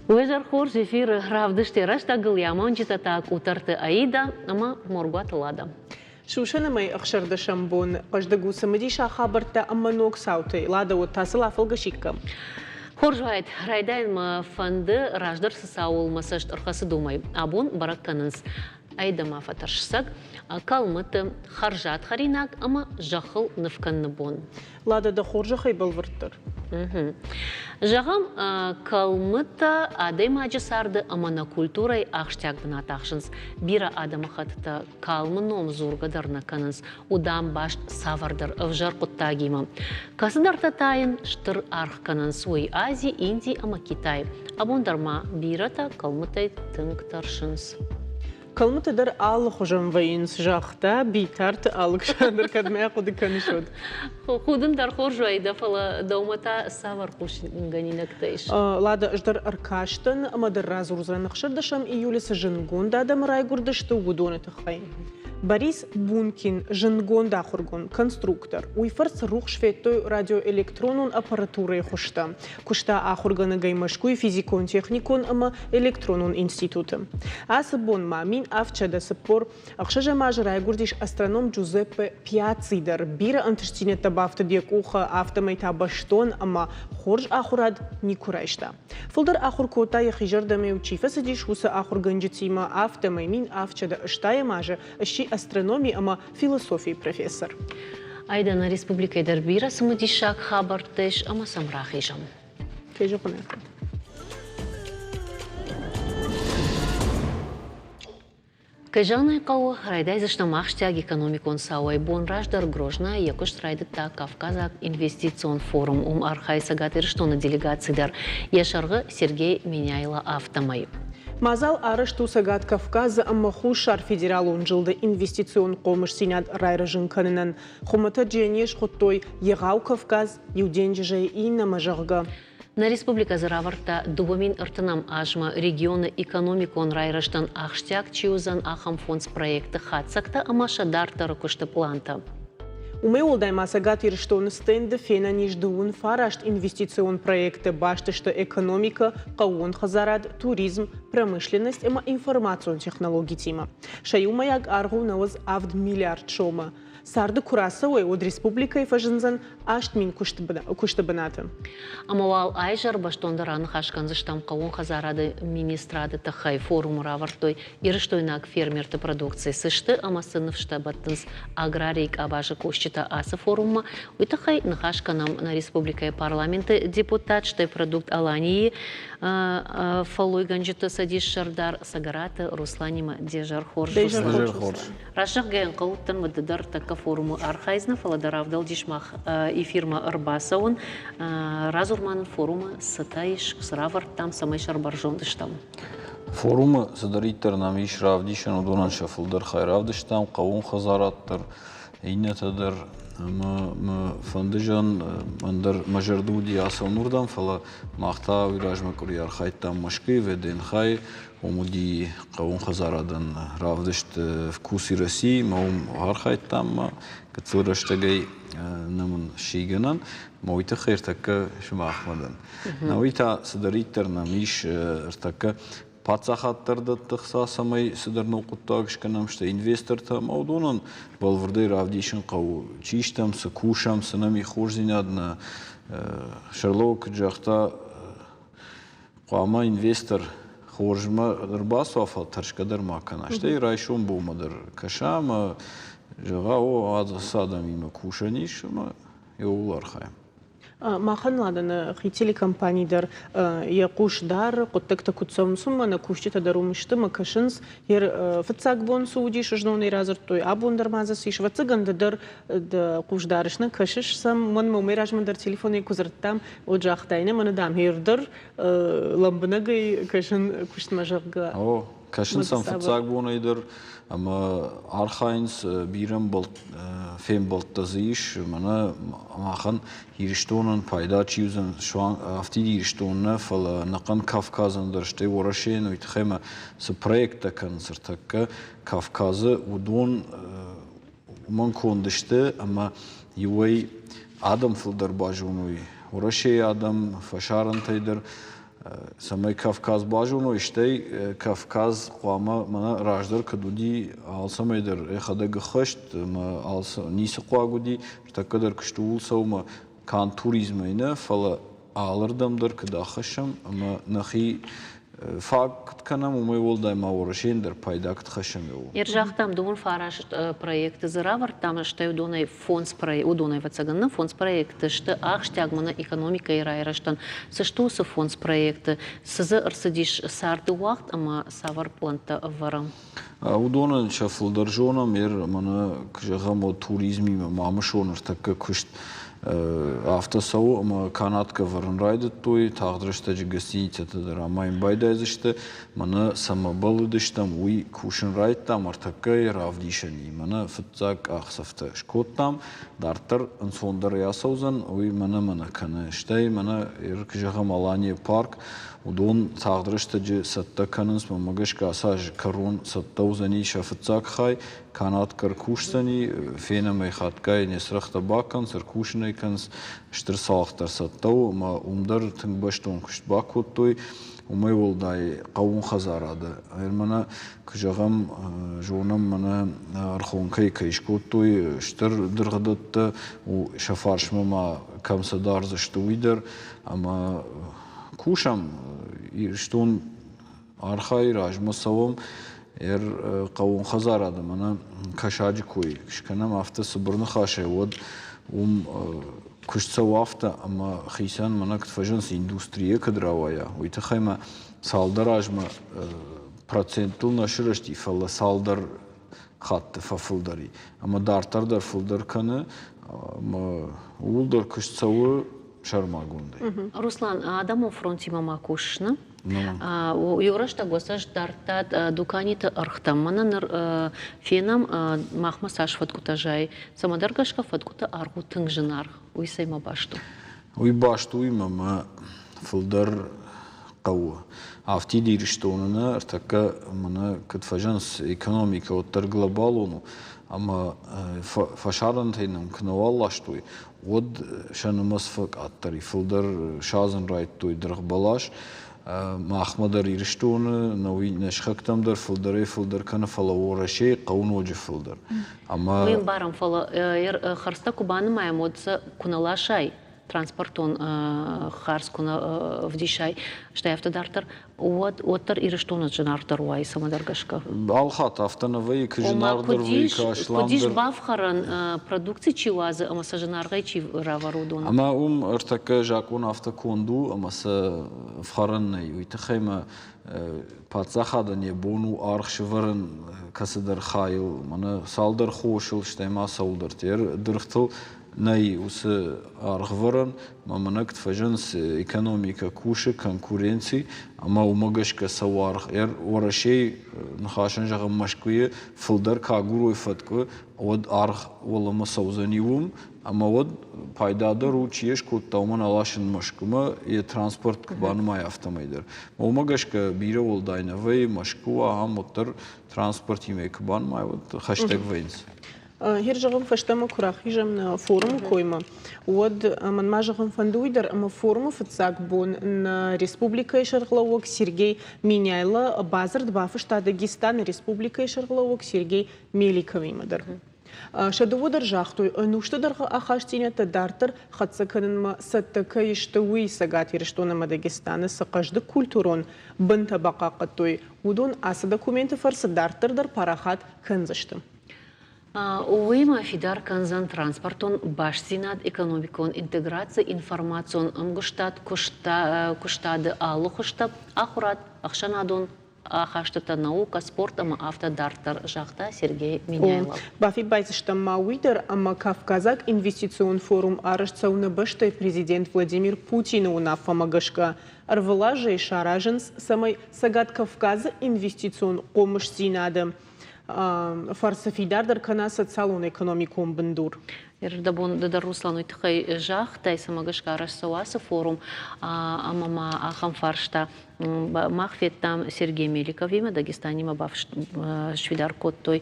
Уэжар хор жефир равдыштера штагыл яман житатак утарты аида, ама моргуат лада. شوشنا ما يأخشر دشمبون قجدقو سمديشا خابرتا أما نوك ساوتي لادا وتصل أفلق شيكم Хоржайт, райдайн ма фанды раждар сысаул масашт арқасы думай. Абун баракканынс. Айдама фатаршсак, калмыты харжат харинак, ама жахыл нывканны бон. لادا دا خورجخي بالورتر Жағам калмыта адай маджысарды амана культурай ақштяк бына тақшынс. Бира адамы хатыта калмыном зургадарна канынс. Удам баш савардар авжар құттагима. Касыдарта тайын штыр арх канынс. Уй Азия, Индия, ама Китай. Абондарма бирата калмытай тыңктаршынс. كلمة در آل خوشم وینس جاخته بیترت آل کشاندر کدمه خودی کنیشود. خودم در خورجوی دفعه دومتا سوار خوش گنی نکتیش. لادا اجدر ارکاشتن اما در راز روزران نخشر داشم ایولی سجنگون دادم رای گردشتو ودونه تخاین. Борис Бункин, жангон дахургон, конструктор. Уйфарс рух шветой радиоэлектронун аппаратурой хушта. Кушта ахургана гаймашкуй физикон техникон ама электронун институтом. Асабон мамин авчада сапор ахшажа мажрай гурдиш астроном Джузеппе Пиацидер. Бира антиштине табафта диакуха автомайта баштон ама хорж ахурад никурайшта. Фулдар ахуркота яхижар дамеучи фасадиш хуса ахурганджитима автомаймин авчада аштая мажа ащи астрономии, ама философии профессор. Айдана республика Дербира самудишак хабартеш, ама самрахижам. Кежу понятно. Кажанай кау райдай заштамахштяг экономикон сауай бон раждар грожна якош райдыта Кавказак инвестицион форум архай сагатыр штона делегацидар яшаргы Сергей Меняйла автомай. Мазал арышту сагат Кавказа амма хушар федерал унжилды инвестицион комыш синад райрыжын канынан. Хумата дженеш хоттой егау Кавказ юденджеже и намажарга. На республика Зараварта дубамин артанам ажма региона экономикон райраштан ахштяк чиузан ахам фондс проекта хатсакта амаша дарта ракушта планта. Умеулдай масагат ирштон стенды фена ниждуун фарашт инвестицион проекты баштышта экономика, кауон хазарад, туризм, промышленность эма информацион технологий тима. Шаюмаяг аргу наваз авд миллиард шома. Сарды курасауэй от республикой фажынзан аштмин куштабанаты. Амавал айжар баштондаран хашкан заштам кауон хазарады министрады тахай форум равартой ирштойнак фермерты продукции сышты амасынов штабаттынс аграрийк абажы кощита асы форума уйтахай нахашканам на республикой парламенты депутат штай продукт Алании фалой ганжита садиш шардар сагараты Русланима дежар хорж. Рашах ген кауттан мадыдар така форуму архайзна фаладаравдал дишмах и фирма Арбасаун разурман форума сатаиш сравар там самай шарбаржон дыштам. Форума задариттер нам иш равдишан удунан шафылдар хайравдыштам кавун хазараттыр иннетадыр фандыжан мандар мажарду диасал нурдан фала махта уйражма кури архайттам машкы веден хай умуди кавун хазарадан равдышт вкуси России маум архайттам кацылраштагай намын шиганан моита хайртака шумахмадан навита задариттер нам иш артака Пацахаттарды тықсасамай сыдарны оқыттағышқанам, что инвестор там аудонан балвырдай равдишын қау чиштам, кушам, сынами хорзинадна шарлок жақта қуама инвестор хоржма дырбасу афал таршқадар макана. Что и райшон болмадар кашама, жаға о адасадам има кушаниш, и олар хаям. Махан ладана хитили компанийдар якуш дар коттекта кутсам сумма на кушчита дарумышты макашынс ер фацак бон суди шожноный разыр той абондар мазасиш вацаганда дар да кушдарышны кашыш сам мон мумеражмандар телефоны кузырттам о жақтайны мана дам ердер ламбынагай кашын куштмажагга о кашын сам фацак бон айдар ама архайнс бирам бол фем болтазиш мана махан ирштонан пайда чиузан шван автиди ирштонна фала нақан Кавказан дарште ворашен уйтхема с проекта концертака Кавказы удон ман кондышты ама юай адам филдар бажунуй ورشه آدم فشارن تیدر Самый Кавказ бажуно иштей Кавказ қуама мана раждар кадуди алсамайдер эхадага хашт ма алса нисы қуагуди такадар кштуулсау ма кан туризмайна фала алырдамдар када хашам ма нахи факт канам умай волдай маурашендер пайдакт хашам ю. Иржахтам думал фараш проекты заравар там что удонай фонд проект удонай вацаганна фонд проекты что ахштягмана экономика и райраштан со что со фонд проекты саза арсадиш сарды вахт ама савар планта варам. Удона шафлдар жона мер мана кжагамо туризми мамашонер такка кушт автосау ама канатка варнрайдет той тағдырышта жигастиницата дар амайн байдайзышты мана самабалыдыштам уй кушенрайттам артаккай равдишани мана фытцак ахсафта шкоттам дартар инсондар ясаузан уй мана кана штай мана иркжагам алания парк удон тағдырышта жи сатта канынс мамагашка асаж карон саттаузани шафытцак хай канат каркушсани фенамай хаткай несрахта бакан саркушнай канс штырсалахтар саттау ма умдар тыңбаштон кушт бакут той умай волдай қауын хазарады мана кжагам жонам мана архонкай кайшкот той штыр дыргадатта у шафаршмама камсадар зашты уйдер ама кушам штон архай ражмасавам қауын хазарады мана кашаджи кой шканам авто сыбырны хашай вот кушца авто ама хисан мана ктфажанс индустрия кадровая уйтахайма салдаражма процентул наширашти фалла салдар хатты фафылдари ама дартардар фылдар каны ама улдар кушцавы шармагундай. Руслан, адаму фронти мама кушна. Юрашта госаш дартат дуканита архтам мананыр фенам махма сашфат кутажай самадаргашка фаткута аргу тыңжынар уйсайма башту. Уй башту имама фылдар қауы. Авти дириштонына артака мана катфажанс экономика оттар глобалуну ама фашаран тайнам кнаваллаштуй од шанамасфак аттари фылдар шазан райттуй дырғбалаш Махмадар ириштоны науи нешхактамдар фылдар кана фала орашей қауын оджи фылдар. Ама Уйм барам фала харста кубаны маям одса куналашай транспортон харс куна вдишай что автодартар оттар ириштоны жанартар уай самадаргашка. Алхат автонавай кжинардар вай кашламдар. Кудиш бавхаран продукции чивазы ама сажанаргай чив раварудон. Ама артака жакон автоконду ама са фараннай уйтахайма пацахада не бону архшваран касадар хайл мана салдар хошыл штайма салдар тер дырхтыл най усы архваран маманак тфажанс экономика куши конкуренции ама умагашка саварх орашей нахашан жагам машкуе фылдар кагурой фатку од арх волама саузаниум ама од пайдадар учиеш коттауман алашын машкума и транспорт банмай автомайдер умагашка бира волдайнавай машкуа амотар транспорт имек банмай од хаштаг вейнс. Хиржагам фаштама курахижам на форум койма. Уад манмажагам фандуйдер ама форуму фацак бон на Республика Шарглауок Сергей Миняйла базар два фашта Дагестан Республика Шарглауок Сергей Меликовимадар. Шадоводар жахтой нуштадарга ахаштинята дартар хатсаканма саттака иштауи сагатир что на Дагестана сакажды культурон бынта бакакатой удон аса документы фарса дартардар парахат ханзаштым. Уйма фидар канзан транспортон башзинат экономикон интеграция информацион амгуштат куштады алухуштап ахурат ахшанадон ахаштата наука спорт ама автодартар жахта Сергей Миняйлов. Бафи байзыштам мауидер ама Кавказак инвестицион форум арышцауна баштай президент Владимир Путин унафа магашка арвала же шараженс самой сагат Кавказа инвестицион комыш зинады. فارسفيدار در كنا социалон экономикум бендур. Ердабон да Руслану тхай жах тай самагаш караш саваса форум амама ахам фаршта махфет там Сергей Меликов има Дагестане ма бав швидар кот той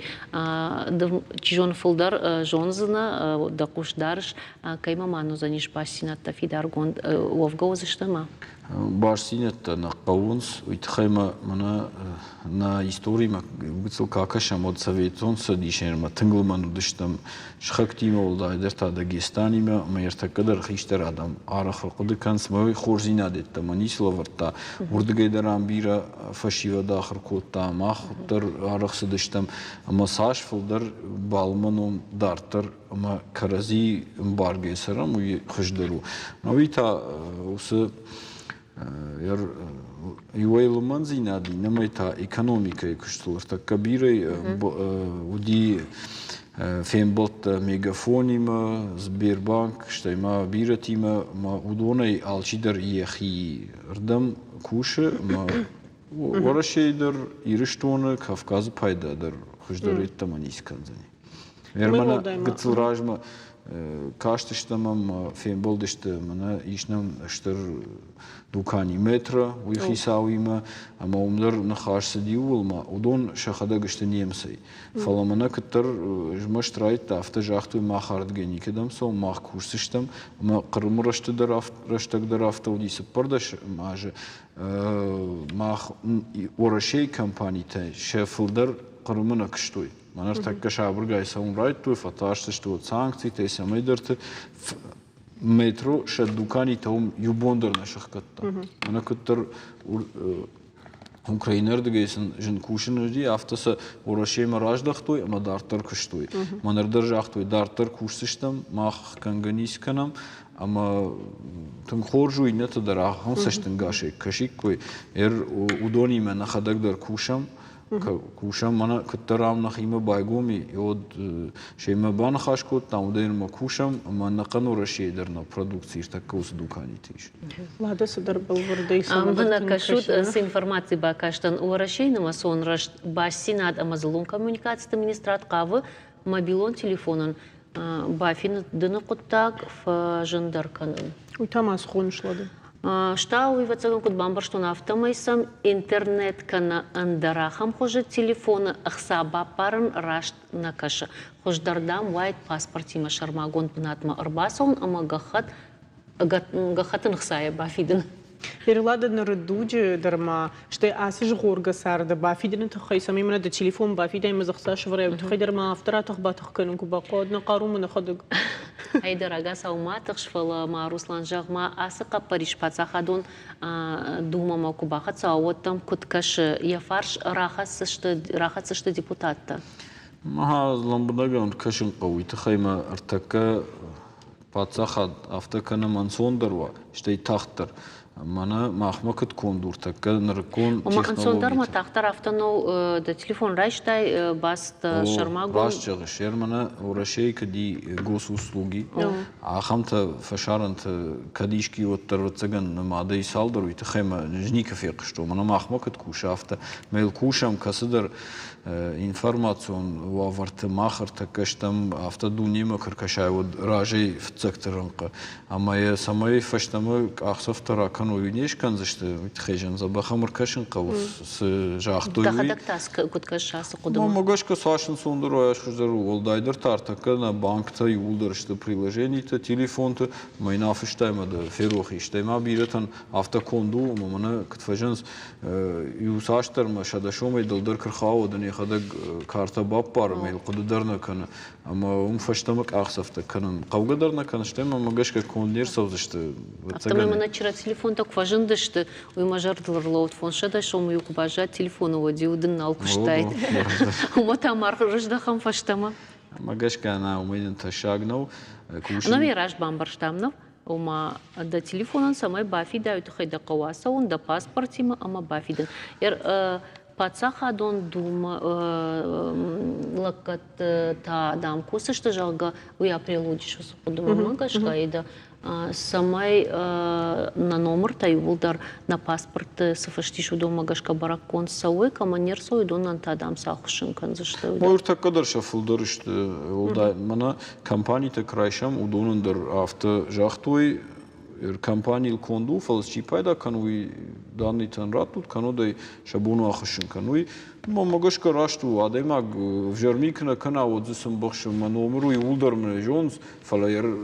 чижон фулдар жонзна да кушдарш кайма ману заниш басината фидар гонд овгау заштама Барсинет на Каунс, уйтхайма мана на истории ма гуцел какаша мод советон садишен ма тынглману дыштам шхактима олда дерта Дагестани ма ерта кадар хиштер адам арахр куды канс ма хорзина детта манисла варта урдгайдарам бира фашива дахр котта мах тер арах садыштам ма саш фулдар балманом дартер ма карази баргесарам уй хждеру новита усы Юэйлман зинади, намайта экономика икуштулар, так кабирай уди фембот мегафонима, Сбербанк, штайма биратима, ма удонай алчидар иехи рдам куше, ма орашейдар ириштона Кавказа пайдадар хуждарит таманисканзани. Вермана гыцылражма каштыштамам фемболдышты мана ишнам штыр дукани метро уйхисауима ама умдар нахашсы диулма удон шахада гышты немсей фаламана кыттыр жмаштрайт авто жахтуй махард геникедам со мах курсыштам ама кырмырыштыдар раштагдар автоудисы пырдаш маже мах орашей компанийта шефилдар кырмына кыштуй Манар така шабргай саумрайт той фаташты что санкции те самайдерте метро ша дукани таум юбондер наших катта. Мана каттар Украинер дегейсен жин кушин ди автоса орашема раждах той ама дартар кыштой. Манар держах той дартар кушсыштам мах канганисканам ама тун хоржуй нета дарах он саштын гаши кашик кой удони мен хадагдар кушам Кушам мана каттарам нахима байгоми йод шейма бан хашкот там дерма кушам мана канора шейдер на продукции така ус дукани тиш. Лада садар балвардай сама. Мана кашут с информацией бакаштан урашейна масон раш басинад амазлун коммуникация администрат кавы мобилон телефонон бафин дына коттак в жандарканын. Уйтамас хоншлады. Шта уйвацаган кут бамбар что на автомайсам интернет кана андарахам хоже телефона ахсаба паран рашт на каша хождардам white паспорт има шармагон пнатма арбасон ама гахатын хсая бафиден Ирлада на редуджи дарма что асиж горга сарда бафиден тхай самимна да телефон бафида има захсаш врай тхай дарма авторатах батах канун ку бақод на қарум на хадаг Айдар ага сауматық шфала ма Руслан жағма асықа Париж пацахадон дума ма кубахат сауаттам куткаш яфарш рахатсышты депутатта. Маха ламбадаган кашин қауи тхайма артака пацахад автокана мансондарва штей тахтар Мана махмакът кондур, така наркон технологията. Мансондар ма тахтар автоно да телефон райштай баст шармагон. Рашчага шермана урашей кади госуслуги. Ахамта фашаранта кадишки оттарвацаган намада и салдару и тахема никакъв якщо. Мана махмакът кушафта. Мейл кушам касадар информацион ваварта махар така штам автодунима каркашай от ражей в цектаранка. Ама я самай фаштама ахсафтара кану юнешкан зашты хежан забахамыр кашин қавус с жахтуй. Дахадактас куткашасы кудыма. Магашка сашын сондыру аяшхуждару олдайдыр тартака на банкта юлдырышты приложенита телефонта майнафыштайма да ферохи штайма биретан автоконду мамана кытфажанс юсаштарма шадашомай дылдыр кырхау дыне хадаг карта баппар мейл кудыдарна кана ама фаштамак ахсафта канын қавгадарна кана штайма магашка конлер савзышты. Автомай мана чира телефон так важындышты уймажардылар лоуд фоншада шому юкубажа телефону води удын алкуштайт. Умата мархырыжда хам фаштама. Магашка она умеет ташагнул. Но вираж бамбарштамнов. Ума да телефонан самай бафида ютхайда каваса он да паспортима ама бафиден. Пацахадон дума лакат та дам кусышты жалга уя прилудиш усудума магашка ида самай на номер тай улдар на паспорт сафаштиш удума магашка баракон сауы каманер соидон та дам сахушин канзышты. Морта кадар шафулдарышты улда мана компанията крайшам удонындыр авто жахтуй компании конду фалсчи пайда кануи данный танратут канодай шабуну ахшин кануи магашка рашту адемаг жермикна канао зсм бахш номеру и улдармне жонс фалаер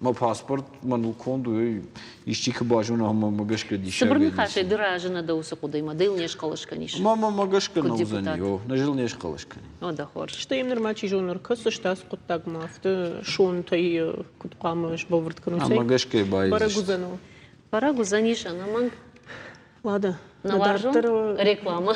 ма паспорт ману конду ищик бажуна магашка дишер. Сабрни хаше дражена да усакуда има дил не школашканиш. Мама магашка наузани о нажил не школашкани. О да хор. Что им нормачи жонор кысышта скуттаг мафты шон тай кутқамыш боврт кануцей. Магашка бай. Барагузану. Барагузаниш анаман. Ладно. Наваржу реклама.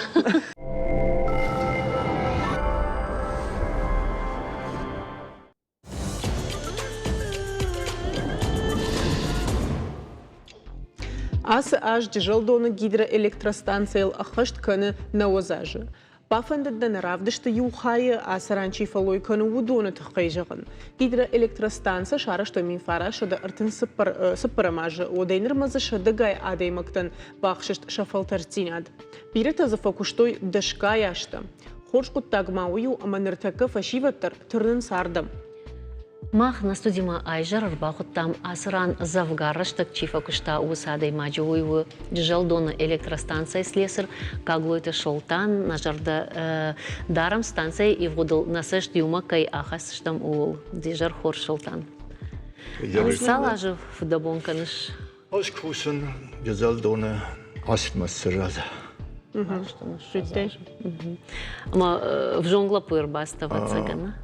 АС жълдона гидроэлектростанция ахъщ къны наозажы. Пафандыддан равдышты юхайы асаранчи фалой къны удоны тăхъйжăгън. Гидроэлектростанция шарышты минфара шыды ыртын сыппăрăмажы одайнырмазы шыды гай адаймыктын бахшышт шафалтарцинад. Бире тазыфăкуштой дышка яшты. Хорш куттагмауyu аманыртакы фашиваттыр тырнын сардым. Мах на студима Айжар арбахуттам асран завгарыштык чифа кушта усадай маджуйвы жълдона электростанция слесар каглойты шолтан нажарда дарам станция и вгодыл насышт юма кай ахасыштам уул дежар хор шолтан. Салажы фудабонканыш. Аз кусын жълдона асмасыраза. Ама в жонгла пырбаста цыгана.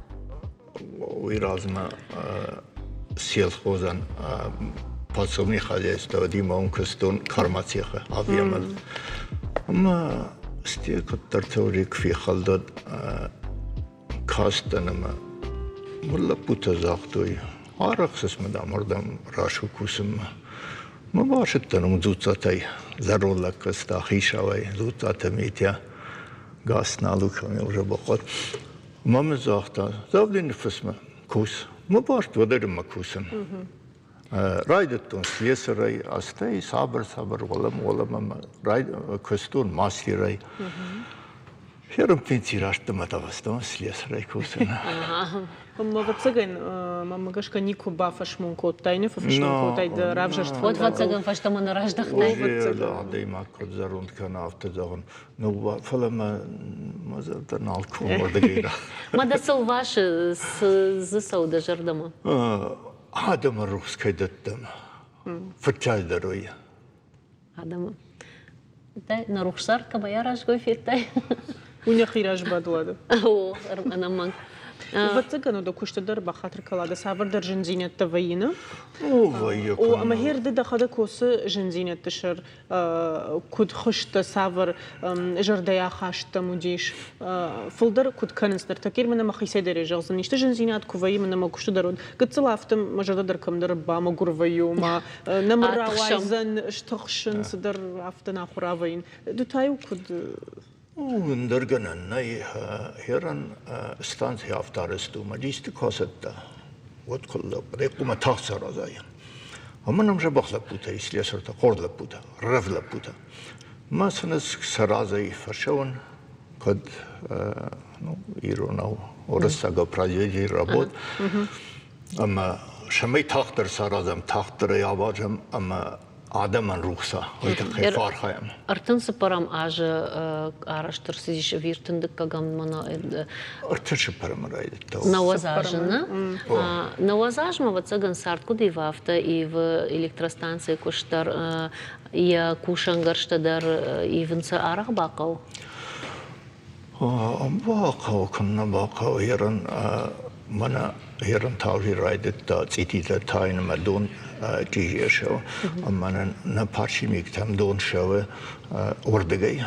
Уиразма сельхозан подсобный хозяйство Димон Костон Карматиха авиамал. Ама стек тартори кфихалдад кастанама мурла пута захтой араксас мадамордам рашу кусым. ما باشد تنم زودتای ضرور لکست آخیشوی زودت میتیا گاس نالو کمی وجب خود ما مزاحتا زابلی نفس ما کوس ما باشد ودرم کوسم رایدتون سیاس رای استی صبر ولم راید کستون ماسی رای هرم پنتی راشتم اتوستم سیاس رای کوسم ما вацыган мамагашка нику бафаш мункот тайны фашмункот тайды равжашт. Вот вацыган фаштама на рождахтай. Да, дейма код зарунд канавты загон. Ну фалама мазатан алку модагира. Мадасыл ваши с сауда жардама. Адам русской даттам. Фачай дарой. Адама. Тай на рухсар кабаяраш гофиртай. Уня хираж бадлады. О, анаман. واتسجنوا دو كشتدر بخاطر كلا ده سافر در جنزينة تفينا. وياكم. وأما هير ده خدا كوس جنزينة تشر كود خشت سافر جرديا خاشت موديش فلدر كود كنس در تكير من ما خيسي در جغزن نشت جنزينات كوفي من ما كشتدرون قد صلافتم ما جرد در كم در با ما قرفيو ما نمر وايزن اشتخشن صدر عفتنا خرافين دو تايو كود وندرجنا ناي هيران ستانسي افتارستو ماجيست كوستا وتكل بريقوما تخسر زايا ومن نمشي بخلا بوتا يسلي سرتا قرد بوتا رفلا بوتا ما سنس سرازي فرشون قد يرونو ورساقا براجيجي رابود اما شمي تختر سرازم تختر ياباجم اما Адаман рухса, ойта хайфар хайам. Артын сыпарам ажы араштыр сидиш виртындык кагам мана Артын сыпарам райды. Навазажына. Навазажма вацаган сартку дивафта и в электростанции куштар я кушангарштадар и вынца арах бакау. Бакау канна бакау еран мана еран таври райды та цитита тайна мадон тижер шоу, аммана на парчи миктам дон шоу ордагай,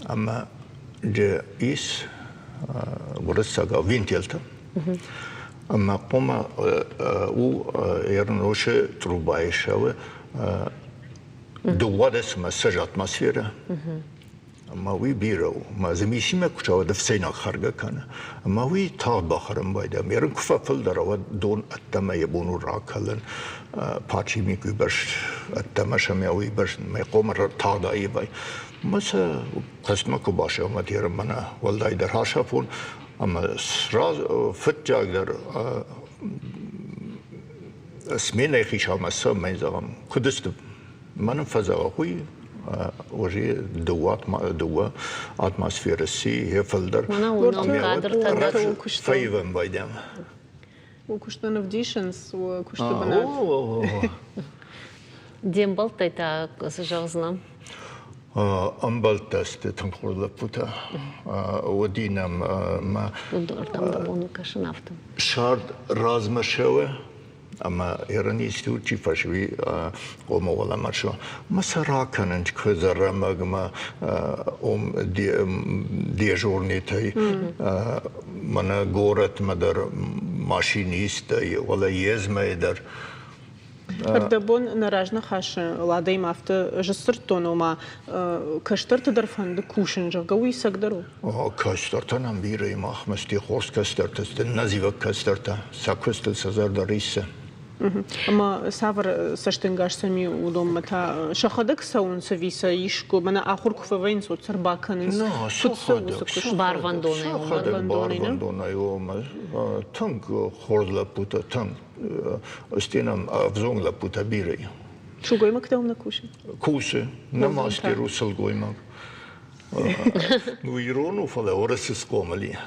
амма же ис ворсага винтелта, амма кома у ерноше трубай шоу, дуадес массаж атмосфера, ماوی بیرو ما زمیشی مکچاو دفسینا خارج کنه ماوی تا بخرم باید میرن کفافل درآورد دون اتما یبونو راکلن پاچی میگوی برش اتما شمیاوی برش میقوم را تا دایی بای مثلا قسمه کو باشه اما دیرم منا ولدای در هاشافون اما راز فتجاگ در اسمینه خیشام مثلا میزارم کدست من فضا خوی وجه دوا اتمسفیر سی هفلدر Ona onun kadar tadı. فایون بایدم وكشتنا في ديشنس وكشت بنات Дембал тайта сжалзнам. امبال تست تنخورد پوتا ودینم ما Удордам да onu кашнафтам. شارد رازمشوه اما ایرانی استوچی فشوی قوم ولا مرشو مسرا کننج کزر مگما دی جورنی تای من گورت مدر ماشینیست ولا یزمه در Пардабон наражна хаше ладай мафта жестертон ома каштар тадерфанд кушен жагауи сагдару. کاسترتان بیری ماه مستی خورس کاسترت است نزیو کاسترتا ساکوستل سزار داریسه اما سافر سشتنگاش سمی ودوم متا شخدك سون سويسا يشكو منا اخر كفوين صوت سرباكنس نه شخدك بارواندونه يوم تنگ خورد لپوتا تنگ استینم افزون لپوتا بیری شو قوي مكتوم نكوشن کوسه نماستی روسل گویمک ویرونو فلا ورسس قوملی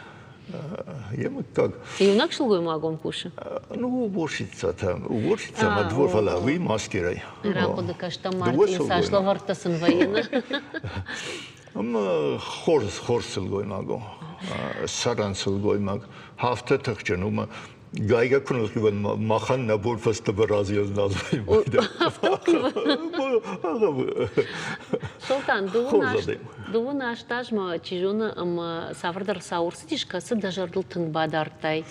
يمكك Юнак шелгой магом пуше. Ну, уборщица там, на двор фала, вы маскирай. Рако да кашта Мартин сашла вартасын воена. Ama horsel mago, saransel goymak, hafta takcan ama gayga kunul ki ben mahan nabur fasta baraziyaz nazmayım. Солтан, дуву наш тажма чижуна ама саврдар саурситиш касы да жардыл тың бадартай.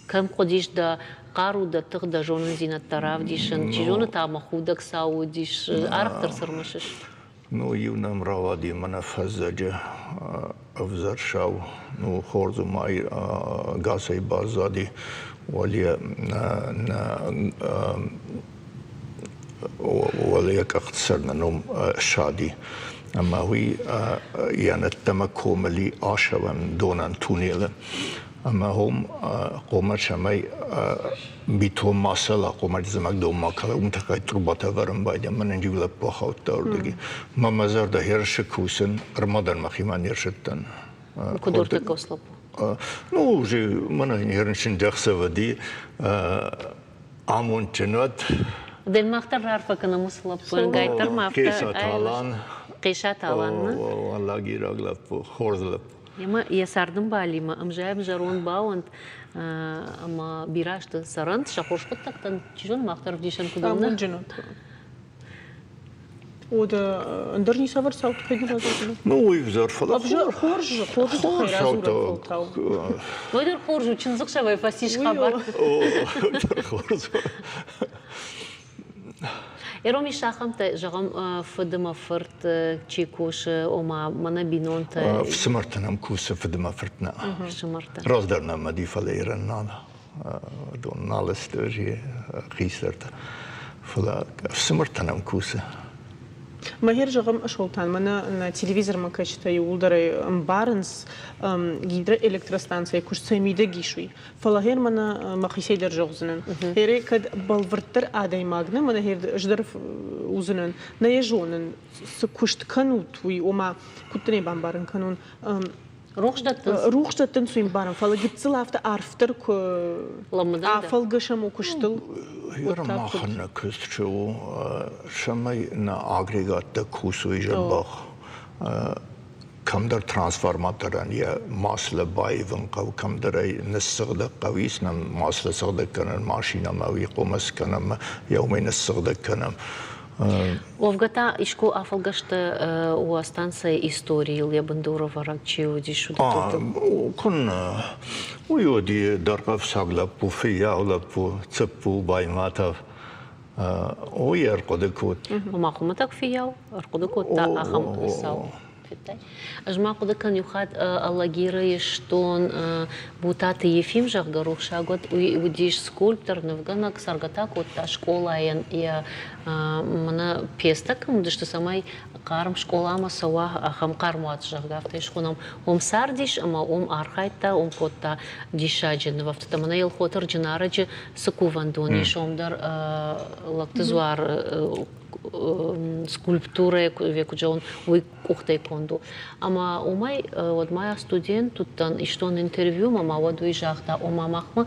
Кам ходиш да қару да тық да жонын зинаттарав дишын, чижуна тама худак сау диш, арықтыр сырмышыш. Ну, юнам равади мана фазаджа авзар шау, ну, хорзу май гасай базади, валия ولا اختصرنا نوم شادي اما هو يعني التمكم اللي عاشوا دون تونيل اما هم قومت شمي بيتهم مسألة قومت زمك دوم ماكلا ومتكاي تربطة ورم بايد من نجيب لبخوت داردگی ما مزار ده هرش کوسن رمضان مخيمان يرشتن Кудурты кослоп. Ну, уже من هرنشن جخص ودي آمون چنوت Ден махтар рарфа кана муслап гайтар мафта. Кеша талан. Кеша талан. والله جيراغ لب خورز لب. Яма ясардым балима, амжаем жарон баунд, ама бирашты сарант, шахоршпыт тактан чижон махтар дишен кудумна. Амун джинот. وده اندرني سافر ساوت خيدي لازم. Ну, их зарфала. أبجر خورج خيرازورة فلتاو. Нойдер хоржу, чынзык шавай фасиш хабар. خورز. Ероми шахамта жагам фыдыма фырт чекуш ома мана бинонта. في سمرتنا كوسة في دم فرتنا. Шымарта. رازدرنا مديفة ليرن نانا. دون نالستوري خيسرت. فلا في سمرتنا كوسة. ما هيرجع غم أشولتان منا на телевизор ما كشتا يولدري بارنس гидро электростанция كوش سميدة جيشوي فلا هير منا ما خيسي درجة وزنن هيري كد بالفرتر عادي ماغنا منا هير جدر وزنن نيجونن سكوشت كانوت وي وما كنتني بامبارن كانون روخشتا تنسوين بارن فلا جبت لافت عرفتر كو عفل قشم وكشتل هير ما خلنا كستشو شماي نا أغريغات كوسو يجبخ كم در ترانسفورماتوران يا ماسل بايفن قو كم در نستخدم قويس نم ماسل استخدم كنن ماشينا ما ويقومس كنم يومين استخدم كنم Овгата ишко афалгашта у станция истории Илья Бандурова ракчиу дишу дуту. كن ويودي درقف ساغلا بوفيا ولا بو تسبو بايماتا ويرقد كوت وما قمتك فيها ارقدكو تا اخم ساو. فهمتي أجمع قد كان يخاد الله جيرة يشتون بوتات يفيم جاك جروح شاقد وديش سكولبتر نفجنك سرقتك وتشكولا يا منا بيستك مدشت سماي قارم شكولا ما سوا خم قارمات جاك تيش خونم سارديش أما أرخيتا كوتا ديشاجن وقت تمنا يلخوتر جنارج سكوفان دوني شوم در لقتزوار скульптура векуджон уй кухтай конду ама умай вот моя студент туттан иштон интервью мама вот уй жахта ома махма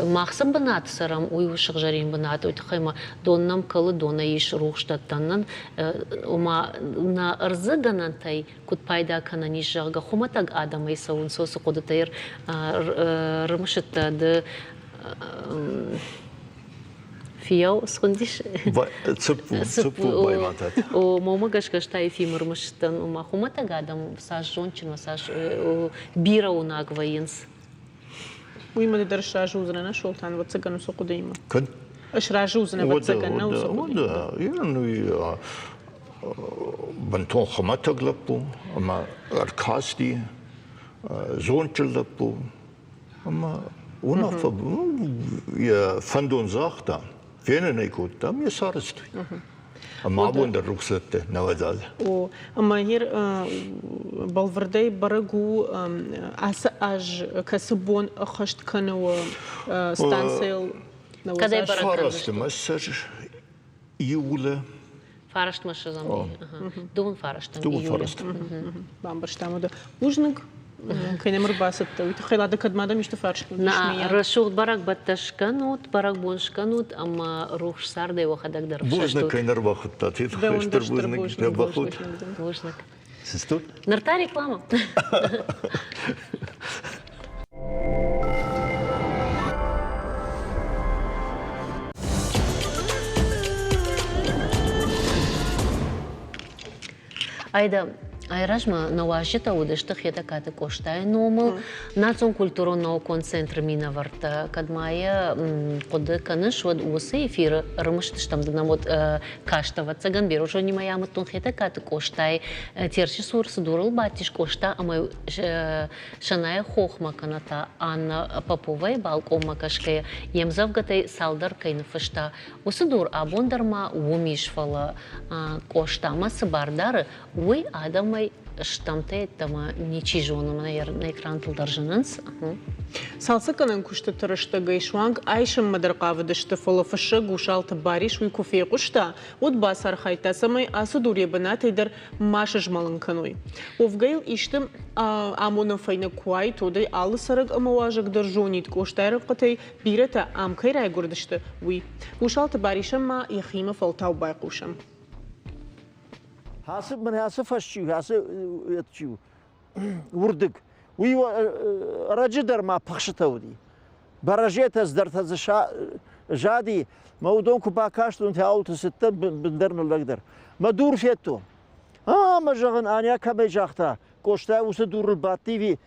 махсам бнат сарам уй шыгжарин бнат уй тхайма доннам калы дона иш рухштаттаннан ома на рзыганантай кут пайда канани жага хуматаг адамай саун сосы кодатайр рымшытта ды فيو سخنديش تسبو بايماتات وماما قشقشتاي في مرمشتن وما خمتا قادم ساش جونشن وساش بيرا وناقوينس ويما درش راجوزنا شولتان وتسقن سوق ديما كنت اش راجوزنا وتسقن وسوق يعني بنتون خمتا قلبو اما اركاستي زونشل لبو اما ونفب يا فندون زاختا فين نيكوت تام يسارستي اما ابون الرخصة نوازال اما هير بالفردي برغو اج كسبون اخشت كانوا ستانسيل كذا فارست مسر يولا فارشت مش زمي دون فارشت دون فارشت بامبرشتامو ده وجنك كاين مرباسط ويتخيل هذاك قد ما دام يشتفارش نا رشوت برك بتشكنوت برك بونشكنوت اما روح ساردي وخدك در بوزنك كاين ربا خطاتي تخشتر بوزنك ربا خط بوزنك سستوت نرتاري ريكلاما Айда Айражма наважита удешта хета ката коштай номал нацон культурно концентр мина варта кадмая коды каныш вот усы эфир рымышты штам дынамот каштава цаган беру жо нима ямытун хета ката коштай терчи сурсы дурыл батиш кошта ама шаная хохма каната Анна Поповай балкома кашкая емзавгатай салдар кайны фышта усы дур абондарма умишфала коштама сыбардары уй адамай штамте тама ничи жоным на экран тылдаржынынс. Салсыканын кушты тұрышты гайшуанг айшым мадырқавы дышты фолофышы гушалты бариш уй кофе кушта от басар хайтасамай асы дуребына тайдар машы жмалын кануй. Овгайл иштым амоны файны куай тодай алы сарыг амаважык дыржонит коштайры қытай бирета амкай рай гурдышты уй. Гушалты баришым ма яхима фалтау байқушым. حاسب من حاسب فشيو حاسب يتشيو وردق وي رجدر ما بخشتودي برجيت ازدرت از جادي مودون كوباكاشت انت اولت ستة بندرن الاقدر ما دور فيتو ما جغن انيا كما جاختا كوشتا وس دور الباتي في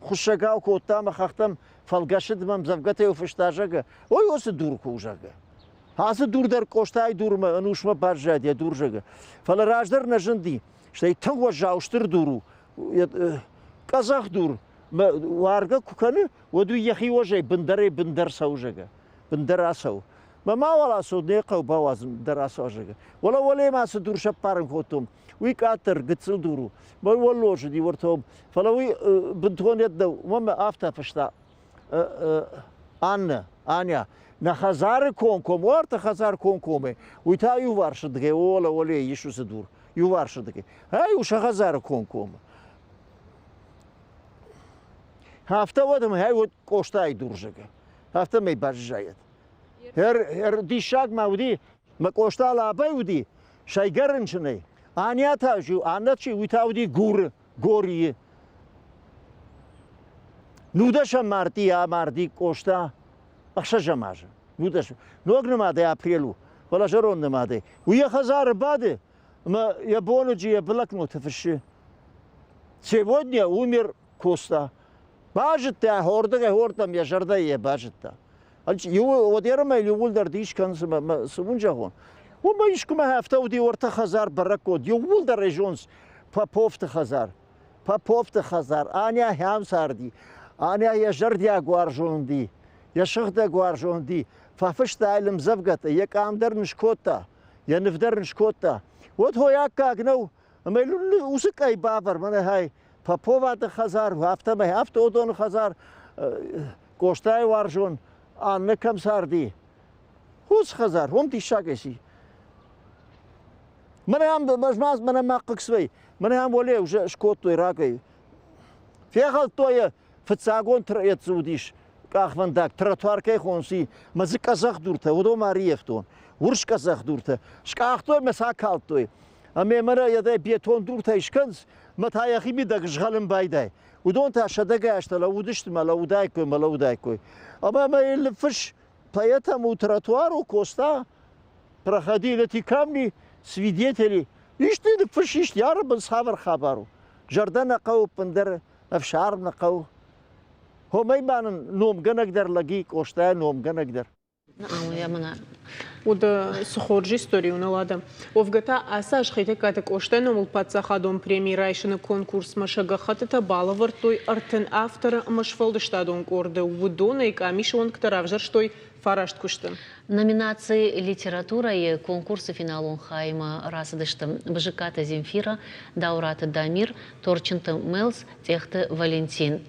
خشقاو كوتا ما خختم فالقشد ما مزفقتي وفشتاجا وي وس دور كوجاga حاصل دور در کوشتای دور ما انوش ما برجاد یا دور جگه فلا راجدر نجندی شتی تنگ جاوشتر دورو کازاخ دور ما وارگا کوکنه ودو یخی وجه بندر سو جگه بندر اسو ما ولا سو دقه و باواز در اسو جگه ولا ما سدور شپارن کوتم وی کاتر گتسل دورو ما ولو جدی ورتوم فلا وی بنتون يدو ما افتا فشتا آنیا نخزار کنکم وارد خزار کنکمه ویتا یوار شده ولی یشو سدور یوار شده های وش خزار کنکم هفته ودم های ود کوشتای دور جگه هفته می برجاید هر دیشاق مودی ما کوشتا لابای ودی شایگرن چنی آنیا تاجو آنات چی ویتا ودی گوریه نودش مردی کوشتا بخش جماعه نودش نوع نماده اپریلو ولا جرون نماده ويا خزار بعده ما يبونجي يبلك متفشي سيبودنيا عمر كوستا باجتا هوردم يا جردا يا باجتا يو وديرما يقول درديش كان سمونجا هون وما يشكو ما هفته ودي ورتا خزار بركود يقول در ريجونز Попов-то хазар. Попов-то хазар. Аня хям сарди. Аня я жардия гуаржонди. Я шахда гуаржонди. Фафышта айлем завгата. Я камдар ншкота. Я нефдар ншкота. Вот хояк как ну. Амелу усыкай бавар. Мана хай. Попова-то хазар. Хафта май хафта одон хазар. Коштай варжон. Анна кам сарди. Хус хазар. Хом тишакеси. Мене мақық свей. Мене воле уже шкотой ракой. Фехал тое фцагон трет зудиш. Кахвандак тротуар кей хонси. Мазы казах дурта. Удо мариехтон. Урш казах дурта. Шкахтой месакал той. А мене яде бетон дурта ишканс. Матаяхи мидак жгалым байдай. Удон та шадагашта ла удишт мала удайкой. Ама ме фш поэтому тротуару коста проходили эти камни. Свидетели. Ишты фашист ярбан савар хабару. Жардана қау пандер афшар на қау. Хомай манын ном ганагдер лаги кошта ном ганагдер. Я мана. Уда сухоржи историю налада. Овгата асаш хите катек оштеном улпатсахадон премии райшины конкурс машагахатыта балавар той артен автора машфалдыштадон горды удона и камишон ктаравжар штой фарашт куштын. Номинации «Литература» и конкурсы финалон хайма расадыштым Бжиката Земфира, Даурата Дамир, Торчинта Мелс, Техта Валентин.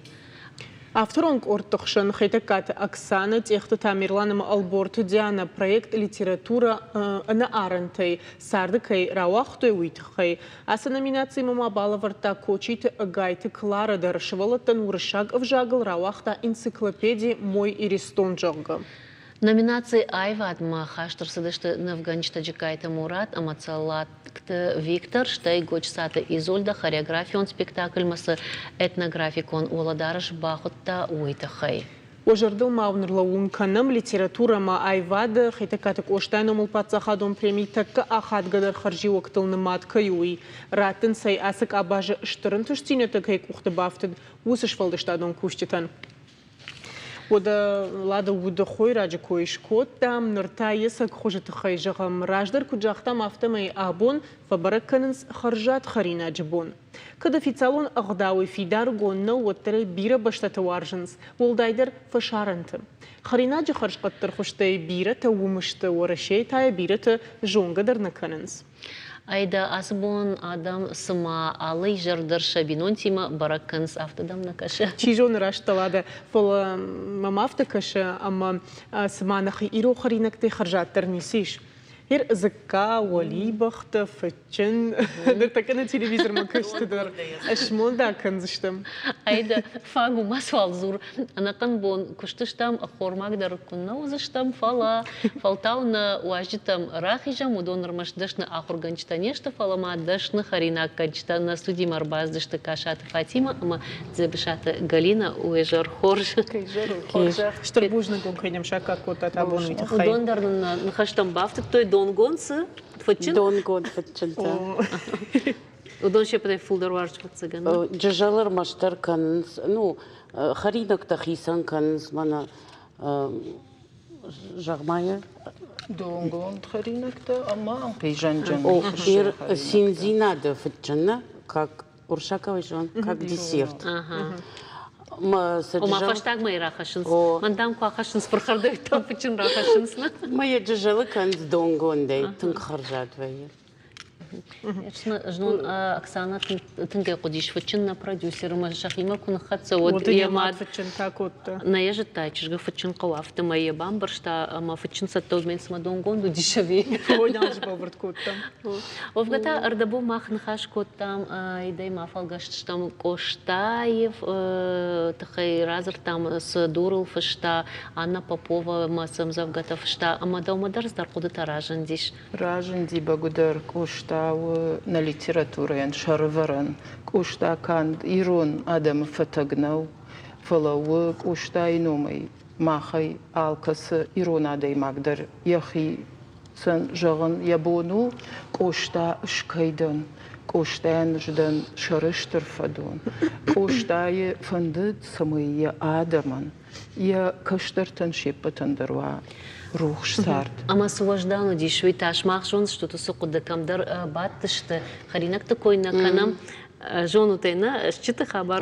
Авторонг ортохшан хитекат Оксана, Техта Тамирланом Алборт Диана, проект «Литература» на Арентей, Сардыкай Рауахтой Уитхай. Аса номинации мама балаварта кочит гайты Клара Даршевала Тануршаг в жагл Рауахта энциклопедии «Мой Иристон Джога». Номинации Айвад Махаштар Садышты Навганчта Джикайта Мурат, Амацалат Виктор, Штай Гочсата Изольда, хореографион спектакль Маса этнографикон Уладараш Бахотта Уитахай. Ожардыл маунерла умканам литература ма айвада хитекатек оштайном улпатсахадон премий такка ахадгадар харжи октылны матка юи. Раттын сай асык абажы штырын түштине такай кухты бафтын усыш фалдыштадон куштитан. Ода лада уда хой раджи коишкот там нырта есак хожет хайжагам раждар куджахтам автомай абон фабаракканынс харжат харина джибон. Когда официалон агдауи фидар гонна уоттере бира баштата варжынс, волдайдер фашаранты. Харина джи харжкаттыр хуштай бира та умышты орашей тая бира та жонгадар наканынс. Айда асбон адам сыма алый жардар шабинон тима баракканс автодам накаша. Чижон рашталада фола мамафта каша ама сыма нахи иро харинакты харжаттыр нисиш. Хер закка вали бахта фачен дер такана телевизор макашты дар ашмон да канзыштым. Айда фагу масвал зур анакан бон куштыштам хормак дар кунна узыштам фалтауна уажитам рахижам удонор машдашна ахурганчта нешта фалама дашна харина канчта на студии марбаздышты кашата Фатима ама зебшата Галина уежар хорж. Штырбужны гонкайнем шака кота табон витахай. Удондар на хаштам бафты той донгонсы фачен. Донгон фачента. Удон шептай фулдар варч фацаган. Джажалар маштар канс, ну харинак тахисан канс мана жагмая. Донгон харинакта ама пейжанджан. О, ир синзинада фачена, как уршаковый жон, как десерт. Ома фаштаг май рахашынс. Мандам куахашынс фархардай там фачен рахашынс на. Моя джажалы канс донгон дай, тынк харжат вайер. Жнун Оксана тынкай кудиш фачен на продюсер ма шахима кун хатса вот ямад фачен так вот. на ежи тайчжга фачен кавафта мая бамбаршта ама фачен саттоз мен сма донгон ду дишави. Ойнанж баврт коттам. Овгата ардабу махн хаш коттам идей мафалгаш там Коштаев тахай разер там с Дурл фашта Анна Попова масам завгата фашта ама даумадар здар кудата ражен диш. Ражен ди багудар кушта на литература шарваран кушта кан ирон адам фатагнау фалау кушта иномай махай алкас ирон адай магдар яхи сан жаган ябону кушта шкайдан كوشتان جدن شرشتر فدون كوشتاي فندد سمية آدمان يا كشتر تنشيب تندروا روح سارت Ама освобождано дишви таш мах жон, что то соку да кам дар батышты. Харинак такой на канам жону тайна, счита хабар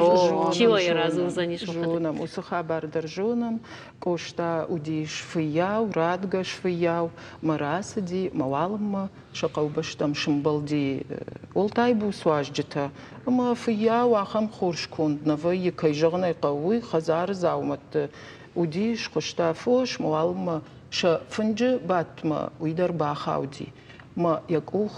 чива я разу заниш. жонам, усы хабар дар жонам, кошта удиш фияу, радгаш фияу, марасади, мавалма, шақаубаштам шымбалди, олтай бу суажджита. Ама фияу ахам хорш конднава, якай жагнай қауи, хазар заумат, удиш, кошта фош, мавалма, ша фынжы батма уйдар бахауди. Ма якух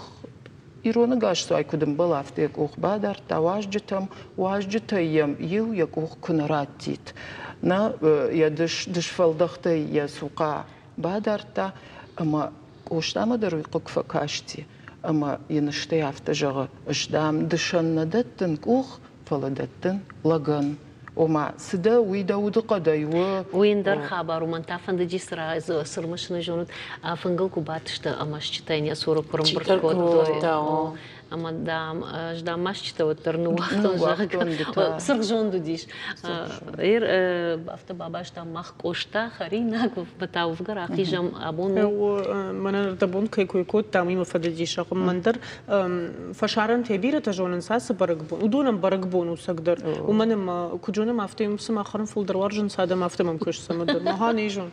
ирона гашто айкудым балафты якух бадар таважжитам важжитаем ил якух кунараттит. На я дышфалдахты я сука бадарта ама коштама даруй кукфакашти. Ама янышты автажага ждам дышаннадаттын кух фаладаттын лаган. Ома сыда уйда удықадайуы. Уиндар хабару мантафан да жисра сырмышны жонут афынгыл кубатышты амашчитайня сору курым бұркот. Ама да ждам машчита вот тарну вахтон сырг жонду диш. Эр автобабашта мах кошта харинак батау в горах ижам абон. Мана табун кай кот там има фададиш ахум мандыр фашаран тебира тажонын сасы барагбон. Удунам барагбон усагдар. Уманам куджонам автоим сам ахарам фулдар жон садам автомам кош самадар. Махани жон.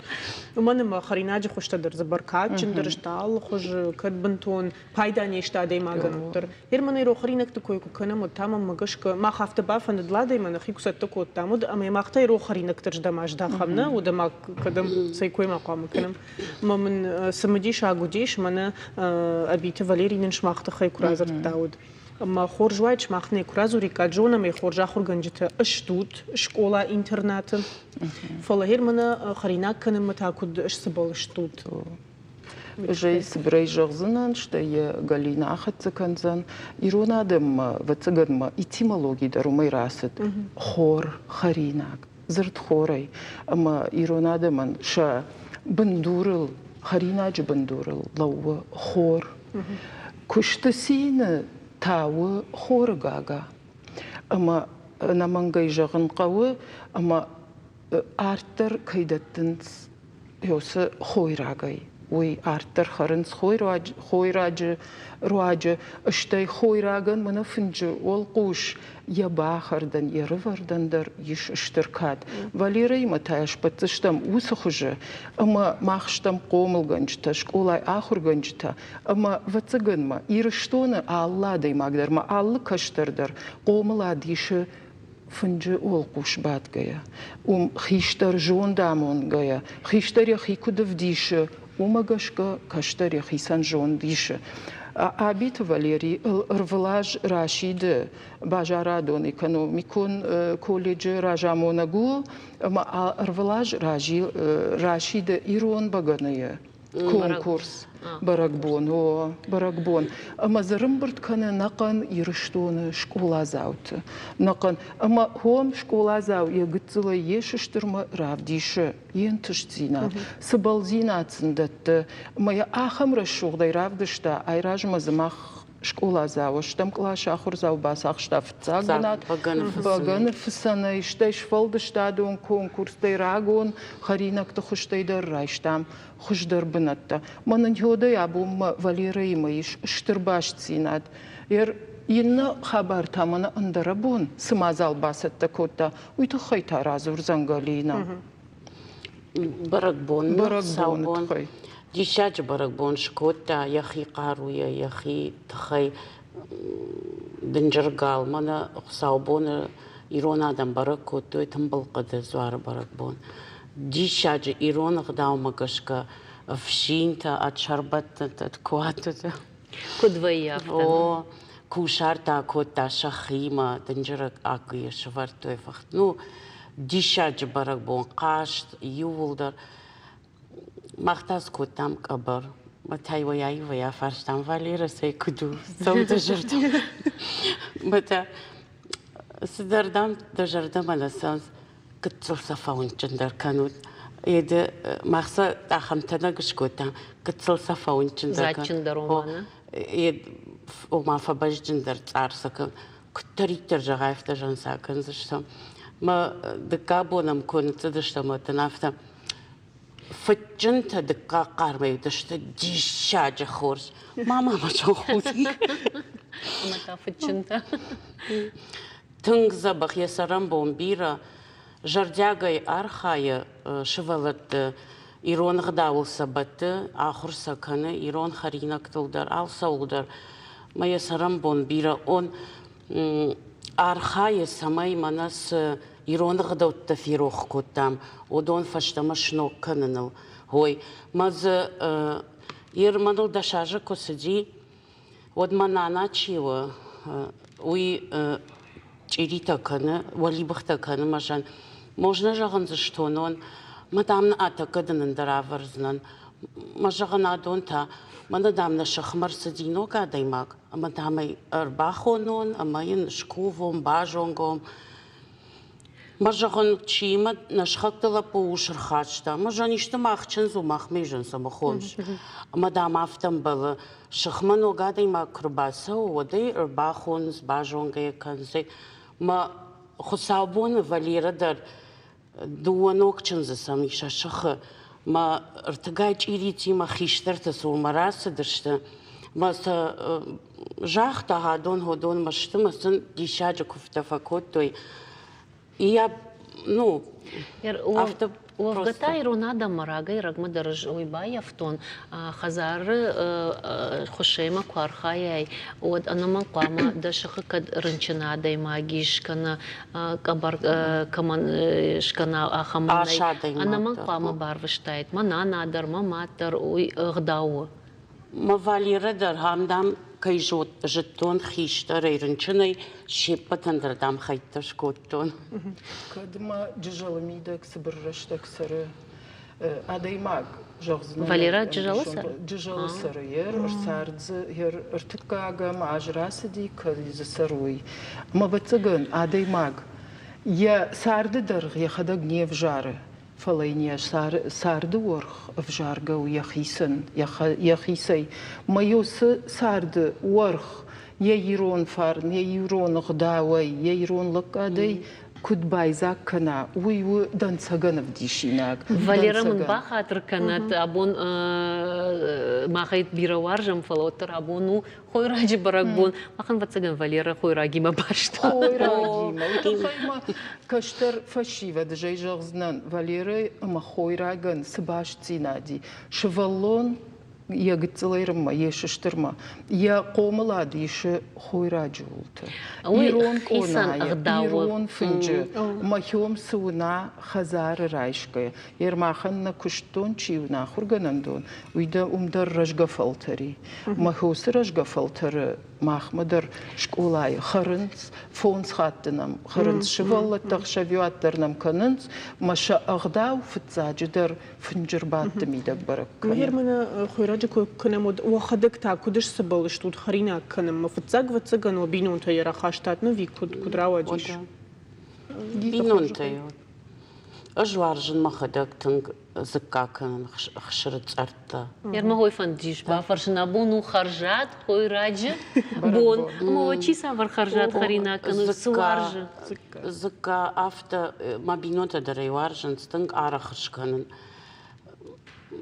Уманам харинаджи хоштадыр забаркат чиндырштал хож кадбантон пайда нешта дей магануттыр. Ирманы рохаринак такой куканам тамам магашка мах автобафан дладай мана хикусат тако тамуд ама махтай рохаринак таждамаш дахамна удама кадам сайкой мақам канам мамын самадиш агудиш мана абита валеринин шмахта хай куразар дауд ама хоржвай шмахне куразури каджона ме хоржа хорганжита аштут школа интерната фалахир мана харинак канам матакуд ашсабал аштут Жей сбрей жагзынан, что я Галина Ахатцаканзан, ирона дем вацаганма этимологии дарумай расет, хор, харинак, зерт хорай, ама ирона деман, ша бандурил, харинач бандурил, лауа хор, куштасина тауа хор гага, ама намангай жаган кавы, ама артер кайдаттынс, йоса хойрагай. وی آرتر خرنس خویراج رواج اشتای خویراگن من فنج والقوش یا باخردن یا رفردن در یش اشترکات ولی ری متاش بتشتم وسخجه اما ماخشتم قومل گنجتا شکولای آخر گنجتا اما وتسگن ما ایرشتونه الله دی مقدر ما الله کشتر در قومل عادیش فنج والقوش باد گیا خیشتر جون دامون گیا خیشتر یا خیکود دیشه ومغشكا كاشتري خيسان جون ديش أبيت فاليري الرفلاج راشيد باجارادون إيكونوميكون كوليج راجاموناغو ما الرفلاج راشيد إيرون باغانية конкурс барагбон ама зарымбырт кана нақан ирыштоны школа зауты нақан ама хом школа зау ягыцыла ешіштірма равдишы ентішцина сыбалзинацындатты мая ахам расшуғдай равдышта айражма зымақ школа зау штам клаш ахур зау басақ штаф цагнат баганы фысана иштай шфалды штадуын конкурстай рагон харинакты хуштайдар райштам хуждар бынатта манын йодай абум валерай маиш штырбаш цинат инна хабар тамана андарабон сымазал басатта кота уйты хайта разур зангалина барагбон саубон дишач барагбон шкота яхи қаруя яхи тхай дынжыргал мана саубон иронадан баракото тымбылқыды звар барагбон дишач ирона гдаумагашка вшинта атшарбатта ткуатта Кудвая о кушарта кота шахима дынжырак акыя швартой фахт ну дишач барагбон қашт ювулдар مختاز کتم کبر ما تایویایی و یا فرشتم ولی رسای کدو زود جردم بتا سدردم دجردم الاساس کتر صفاون چندر کنود یده مخصوص تاخم تنگش کتم کتر صفاون چندر زاد چندر رومانه ید وما فبجدن درت عرسك كتريت ترجع عرفت جان ساكن زشتم ما دكابونا مكون تدشتم وتنافتا فجنت دكا قارمي دشت ديشاج خورس ماما ما تشوفي ما تعرفش انت تنغزبخ يسرم بومبيرا جرداغي ارخايا شفلت إيرون غداول سبت آخر سكانة إيرون خرينا كتلدر آل سولدر ما يسرم بومبيرا اون ارخايا سماي مناس إيرون غداو تفيروخ كتام ودون فشتما شنو كننل هوي ماز يرمنو دشاجة كسدي ودمنانا تشيوا وي تشيريتا كنا ولي بختا كنا مجان можно жаган заштонон мадамна атакадын драварзнан мажаган адонта мадамна шахмар садино гадаймак мадамай арбахонон амаин шкувом бажонгом мажаган чима нашхактала поушрхачта мажан ишта махчин зумахмежен самохонш мадам автам бала шахмано гадаймак крбаса одай арбахон с бажонге канзе ما خصابون ولیره در دوانوک چنز سامیشه شخه ما ارتقای چیریتی ما خیشتر تسو مراس داشته ما جاخ تا هادون هادون مشته مثلا دیشاج کفته فکوت توی یا نو افته وقتا إيرونادا مراجع رغم درج ويباي أفتون خزار خشيمة كوارخاي ود أنا من قامة دشخ كد رنشنادا ماجيش كنا كبر كمان شكنا أخمان أنا من قامة بعرفشتايت ما نادر ما ماتر وغداو ما فاليرة در همدم كي جتون خيشتر رنشناي شيبتن در دم خيتش كوتون كدما ججلميدك سبرشتك سر أديماغ جغزنا فاليرة ججل سر ججل سر ير أرساردز ير ارتكاغا مع جراسدي كريز سروي ما بتسجن أديماغ يا سارد درغ يا خدق نيف جاره فلينيا سارد ورخ أفجارجا ويخيسن يخيسي ما يوس سارد ورخ ييرون فارن ييرون غداوي ييرون لقادي كود بايزاك كنا وي دان سجن بديشيناك فاليرا من باخاتر كانت أبون ما خيط بيروارجم فلوتر أبونو خوي راجي براكبون ما خن بتسجن فاليرا خوي راجي ما باشتا خوي راجي ما وتخيما كشتر فشيفة دجاي جغزنان فاليرا ما خوي راجن سباش تينادي شفالون يا قتليرما يا ششترما يا قوملاد يش خوي راجولت يرون كونايا يرون فنجة ما يوم سونا خزار رايشكا يرماخن كشتون تشيونا خرجنندون ويدا أمدر رجع فلتري ما هو سرجع فلتر ماخمدر شكولاي خرنس فونس خاتنم خرنس شفالة تخشبيات درنم كننس مش أغداو فتزاجدر فنجر بات ميدك برك وهرمنا خويراجي كنمود وخدك تا كودش سبلش тут خرينا كنم فتزاج وتزاجن وبينون تيرا خاشتاتنا في كدراوجيش بينون تيو أجوارجن ما خدك تنج زكاكن خشرت أرتا يرما هو فنديش بافرشنا بونو خرجات خوي راجي بون ما وشي سافر خرجات خرينا كانوا سوارج زكا أفتا ما بينون تدري وارجن تنج أرخش كانن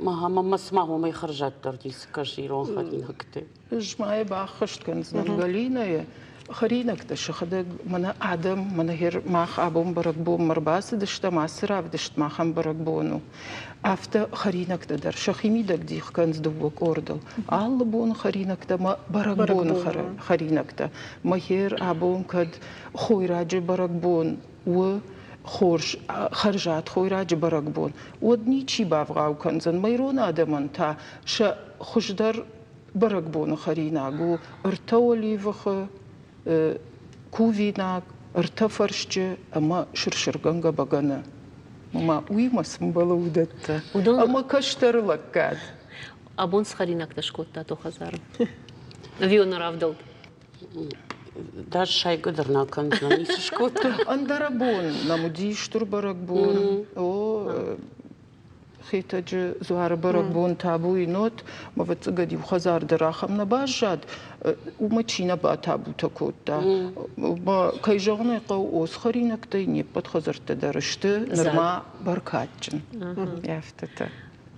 ما اسمعوا ما يخرجات تردي سكاشيرون خلينا كتير جماعة باخشت كنز نقولينا خرينك تشخدق من عدم من هير ماخ أبوم بركبو مرباس دشت ما سراب دشت ما خم بركبونو أفتا خرينك تدر شخيمي دك ديخ كنز دوبك أوردل الله بون خرينك تا ما بركبون خرينك تا ما هير أبوم كد خوي راجي بركبون و خورش خرجات خوي راجي بركبون ودني چي بافغاو كنزن ميرون آدمان تا ش خشدر بركبون خريناغو ارتولي وخ كوفيناك ارتفرشج أما شرشرغنغا بغنا ما ويما سمبلودت أما كشتر لكاد أبون سخرينك تشكوت تاتو خزار فيونا رافدل даже шай гудерна кандна не сшкот андарабон намуди штурбаракбон о خيتج زوار برك بون تابو ينوت ما بتقدي وخزار دراخم نباجد وما تشينا با تابو تكوتا ما كي جغنا قو أسخرينك تيني بتخزرت درشت نرما بركاتجن يفتت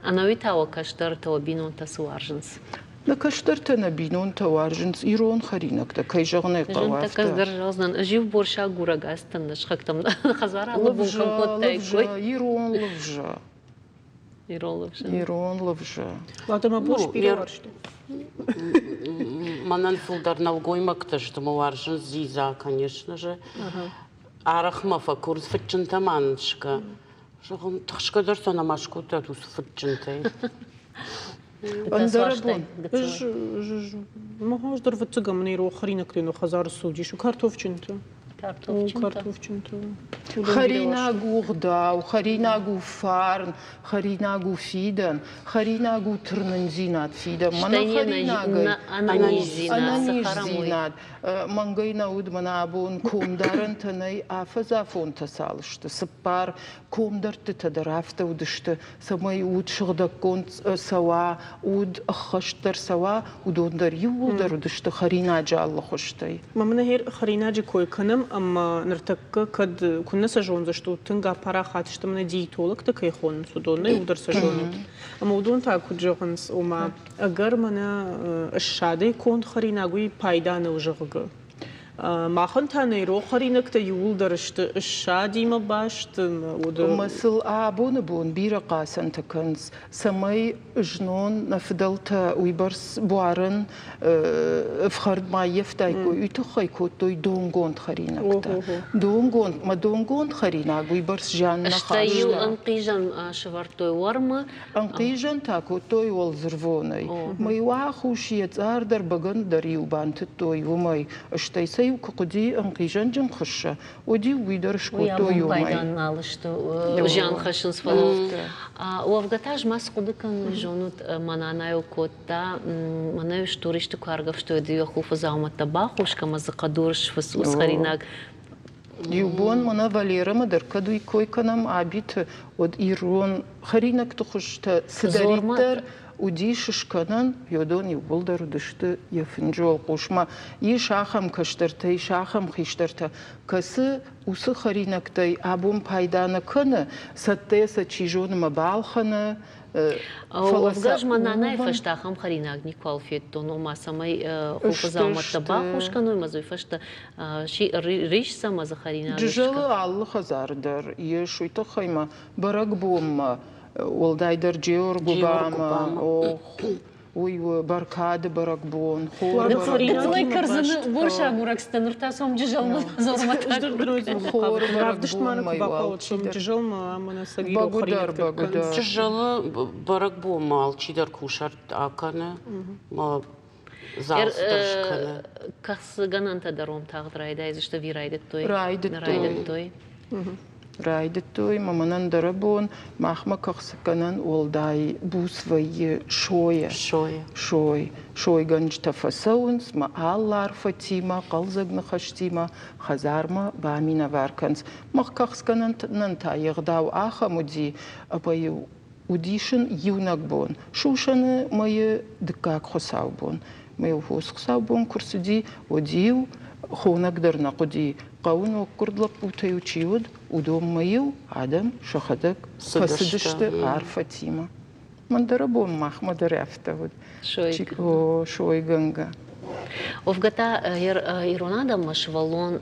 أنا ويتاو كشتر تو بينون تسوارجنس لكشترت نبينون توارجنس إيرون خرينك تا كي جغنا جنت قوافت كزدر جازن أجيب بورشا غورا غاستن نشخكتم خزارة لبون لفجا كمكوت تايكوي إيرون لفجا يرول لفجا Ладно, мы больше Ну, переваршты. Манан фулдар навгойма ктыштым варжын зиза, конечно же. Арахма факурс фытчынта маншка. Жоғым тұқшқа дұрса намашку тәтус фытчынтай. أندربون ما هاش در وتجا من يروح خرينك لأنه خزار السودي شو كارتوفشنتو كارتوفشنتو خرينا غوغدا وخرينا غو فارن خرينا غو فيدن خرينا غو ترننزينات فيدن من خرينا غي أنا زينات منغينا ود منابون كوم دارن تني آفزا فون تسالشت سبار كوم درت تدرافت ودشت سماي ود شغدا كونت سوا ود أخشتر سوا ودون در يولدر ودشت خرينا جال خشتي ما من هير خرينا جي كوي كنم أما نرتك كد كنا سجون زشتو تنجا برا خاتشت من ديتولك تكي خون سودون يودر سجون أما ودون تاكو جونس وما أجر منا الشادي كون خرينا جوي بايدان وجغ ما خنتها يروح خرينك تيول درشت الشادي ما باشت مثل أبون بون بيرقا سنتكنز سماي جنون نفدلت ويبرس بوارن فخرد ما يفتايكو يتخي كوتو دونغون خرينك دونغون ما دونغون خرينك ويبرس جان اشتايو انقيجن شفرتوي ورما انقيجن تاكوتو والزرفوني ما يواخوش يتزار در بغن در يوبانتتوي وماي اشتاي سيو كقدي انقيجن جن خشة ودي ويدرش كوتو يومي بايدان نالشتو جان خشن سفلوفت وافغتاج ما سقودكن جونوت منانايو كوتا منايو شتوريشتو كارغف شتو ديو خوف زاومتا باخوش كما زقدورش فسوس خريناك يوبون منا فاليرا مدر كدوي كوي كنام عبيت ود إيرون خرينك تخشت سداريتر ودي ششكنن يودون يولدر دشت يفنجول قوشما يشاخم كشترتي شاخم خيشترتا كس وس خرينك تي أبوم بايدانا كنا ستة سچيجون مبالخنا وافغاج مناناي فشتاخم خريناك نيكوال فيتون وما سماي خوف زاومتا باخوش كانو مزوي فشتا شي ريش سما زخريناك جل الله خزار در يشوي تخيما برق بوم والدايدر جيورغ اوباما وي بركاد بركبون كتلاي كرزن برشا بورك ستنرتاسهم ججل زورمتا خور Правдаш мана кубакот шум тяжел мана сагиро хринак. Тяжело барак бу мал чидар кушар акане ма завстрашкане. Кас гананта даром тагдрайда изишта вирайдет той. رايدت той. رايدتوي مامانان دربون مخما كخسكنن والداي بوسوي شوي گنج تفسونس ما الله فتيما قلزغن خشتيما خزارما بامينا واركنس مخ كخسكنن ننتا يغداو اخمودي ابيو وديشن يونغبون شوشن ماي دكاك خساوبون مايو هوس خساوبون كرسدي وديو خونك درنا قدي قاون وكردلب وتيوتشيود ودوم مايو عدم شخدك فسدشت عارفة تيما من دربون محمد رفتود شوي гынга Овгата иронада швалон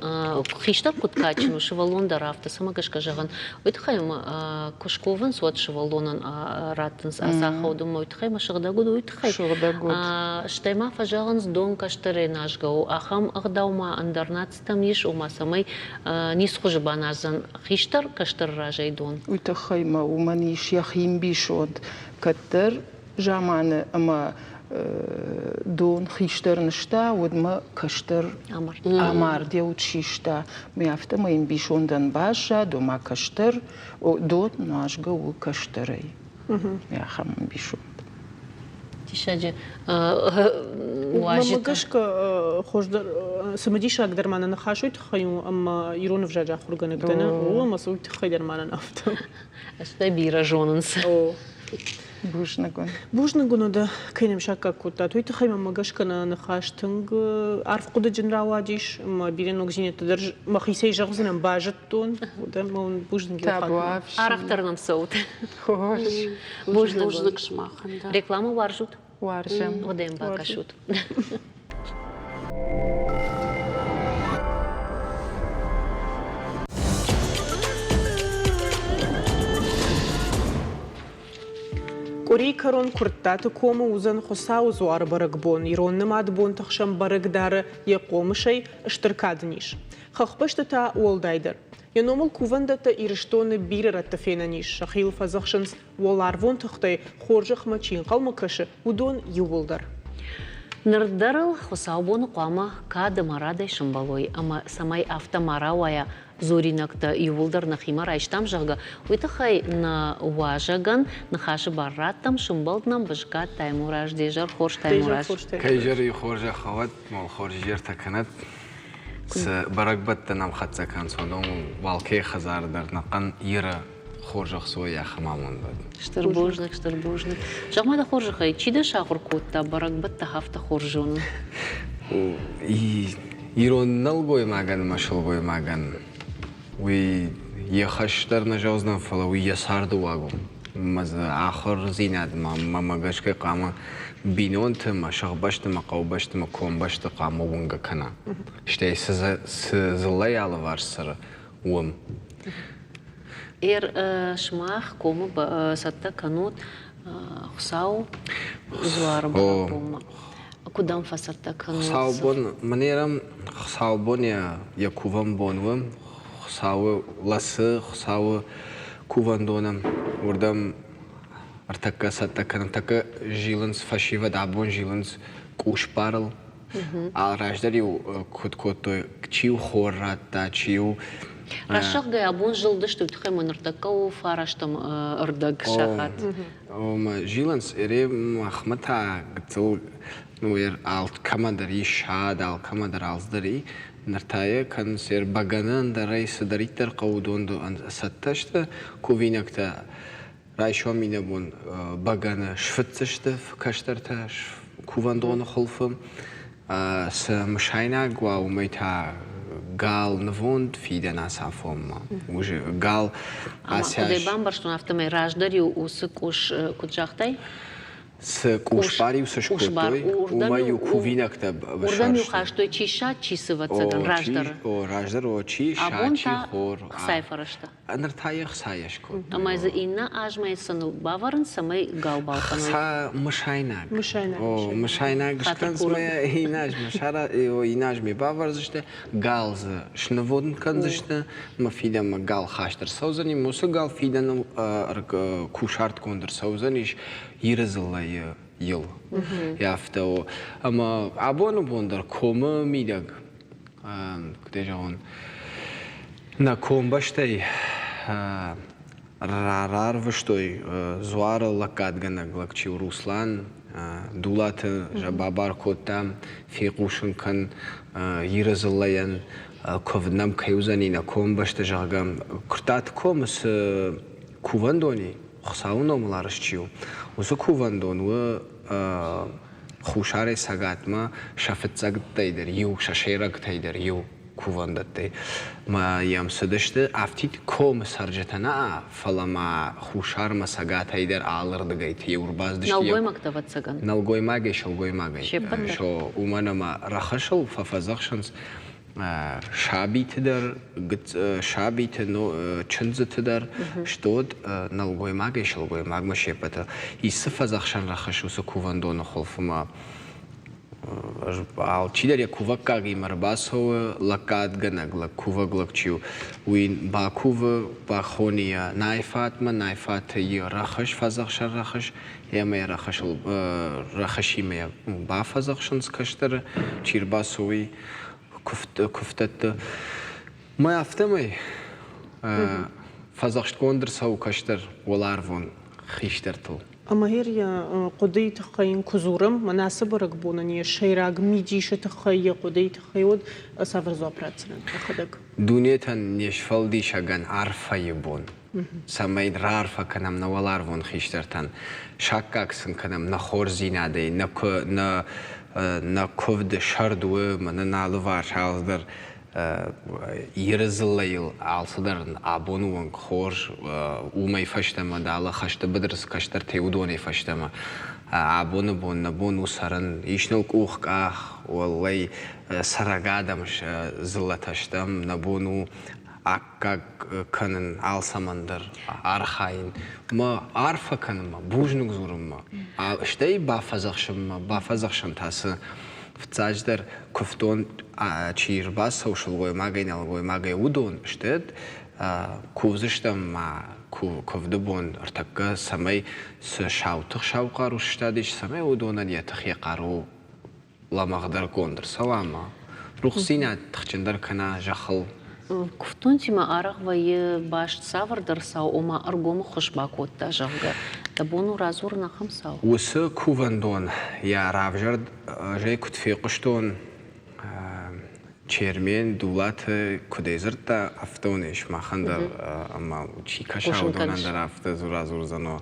хиштар куткачну швалон дарафта сама гашкажаган уйтхайм кошковын сот швалонан ратынс асахаудум уйтхайм шыгдагуд уйтхай штайма фажаганс дон каштере нажгау ахам агдаума андарнацтам иш ума самай нисхуж баназан хиштар каштер ражайдон уйтхайма уманиш яхим бишод каттер жаманы ама دون خيشتر نشتا ودما كشتر أمار ديو تشيشتا ميافتا ما ينبيشون دن باشا دو ما كشتر ودون ناشقا وكشتري يا خم بيشون تشاجي واجد مقشكا خوش در سمديش اقدر معنا نخاشوي تخيو اما يرون في جاجا خرقنا قدنا هو مسوي تخي در معنا نافتا اشتا بيرا جوننس بوجنقون بوجنقون ده كينم شاكا كوتا توي تخيم ما جاش كنا نخاشتنج عارف قد جنرا واجيش ما بيرن نوجين تدرج ما خيسي جغزنا باجتون وده ما بوجنقون تابواف Арахтарным соут. خوش Бужник шмахан, да. Реклама варжут. وارجم Одем бакашут. كوري كارون كرتات كوم وزن خساو زوار برقبون يرون نماد بون تخشم برق دار يقوم شي اشتركادنيش خخبشت تا والدايدر ينومل كوفندت إيرشتون بيرر التفينانيش شخيل فزخشنس والارفون تختي خورجخ مچين قلمكش ودون يولدر Нырдырыл хусаубон қуама кады марадай шымбалой, ама самай автомаравая зоринакта ювылдар на химар айштам жағы. Уйтахай на уажаган, на хаши бараттам шымбалднам башка таймураж дежар хорш таймураж. كيجري خورجة خوات مال خورجير تكنت برقبت نام خدسة كان صدوم والكي خزار در نقن يرى خورجة خسوية خمامون بد Штырбожник. Жағмада хоржы хай, чида шағыр котта баракбатта хафта хоржуну. يرون نلقوي ماغن مشلقوي ماغن وي يخشتر نجوزنا فلا وي يسار دواغو مز آخر زيناد ما مغش كي قاما بينون تما شغبشت ما قوبشت ما كومبشت قاما ونغا كنا شتي سزلي على وارسر وم Шмах кому сатта канут хусау зуар бапума. Кудам фасатта канут. خساوبون منيرم خساوبون يا كوفان بونوم خساو لسه خساو كوفان دونم وردم ارتكا ساتتا كان تكا جيلنس فاشيفا دابون جيلنس كوش بارل على راجدري كود كتشيو خورات تشيو Рашах гаябун жылды что тхай монартакау фараштам ырдаг шахат. ما جيلنس إريم أحمدها قتل نوير على كمادر يشاد على كمادر على نرتايا كان سير بعانان دريس دريتر قودون دو أن ستشت كوفينك تا رايشوا مينبون بعانا شفتشت كشترتاش كوفان دون خلفم سمشينا قوا وميتها قال نفوند في دناس عفوم وجه قال أسياش دبام برشتون أفتمي راجدري وسكوش كتجاختي سكوش باري وسشكوتوي وما يكوفينا كتاب بشارش وردم يخاشتوي چيشا چيسواتسگن راجدر او راجدر او چي شاچي خور خساي فرشتا نرتاي خسايش كو أما إذا إنا أجمع سنو بافرن سمي قال بالقنا خسا مشايناك او مشايناك شكان سمي إيناج مشارا او إيناج مي بافرزشته قالز شنودن كنزشته ما فيدا ما قال خاشتر سوزني موسى قال فيدا كوشارت كوندر سوزنيش يرزلا يل يافتو اما ابونو بوندر كوم ميدغ كدجون نا كوم باشتي رار وشتوي زوار لقاد غنغ لقچي روسلان دولات جبابار كوتام في قوشن كان يرزلاين كوفنام كيوزاني نا كوم باشتا جاغام كرتات كومس كوفندوني خساونو ملارشچيو وسو كوفندون و خوشاره ساغات ما شافت ساغت تايدر يو شاشيرك تايدر يو كوفندت ما يام سدشت افتيت كوم سرجتنا فلما خوشار ما ساغات تايدر алыр дгайт يورباز دش نالغوي مكتبت ساغن نالغوي ماگي شلغوي ماگي شو ومنما رخشل ففزخشنس شابي تدر شابي تنو چنز تدر شتود نالغوي ماگي شلغوي ماگ ما شيپتا يسفا زخشن رخش وسو كوفندون خلفما ал чидер я кувакаги марбасо лакат ганаг ла куваглакчу уин бакува бахония найфатма найфат я рахаш фазахшар рахаш я ме рахаш рахаши ме ба фазахшанс каштер чирбасои كفتت ما أفتمي فزخت كوندر سو كشتر والارفون خيشترتو أما هي قضية خين كزورم مناسب رقبونني شيراغ ميجيش تخي قضية خيود سافر زوبراتسن أخدك دنيا تن يشفل دي شغان عارفة يبون سمين رارفا كنم نوالار وان خيشترتن شاكاكسن كنم نخور زينادي نكوفد شردو من نالوار شالدر يرزليل عالصدر عبونو خور وما يفشتما دالا خشت بدرس كشتر تيودوني فشتما عبونو بون نبونو سرن يشنوك اوخ اخ والله سرقادمش زلتشتم نبونو أكاك كنن عالسمندر أرخاين ما عارفة كنن ما بوجنك زورم ما اشتاي بافزخشم تاس فتاجدر كفتون چير باس وشلوي ماغي ودون اشتاد كوزشتم مع كوفدبون ارتكا سمي سشاوتخ شاوقارو اشتاديش سمي ودون يتخيقارو لما غدر كوندر سلامة روخسينا تخشندر كنا جخل كفتون تيما أرغ وي باش تصور درساو وما أرقوم خشباكوت تاجغ تبونو رازور نخم ساو وسو كوفندون يا رافجرد جاي كنت في قشتون چيرمين دولات كوديزرتا افتونيش ما خندر اما چي كشاو دونان در افته زورا زور زنو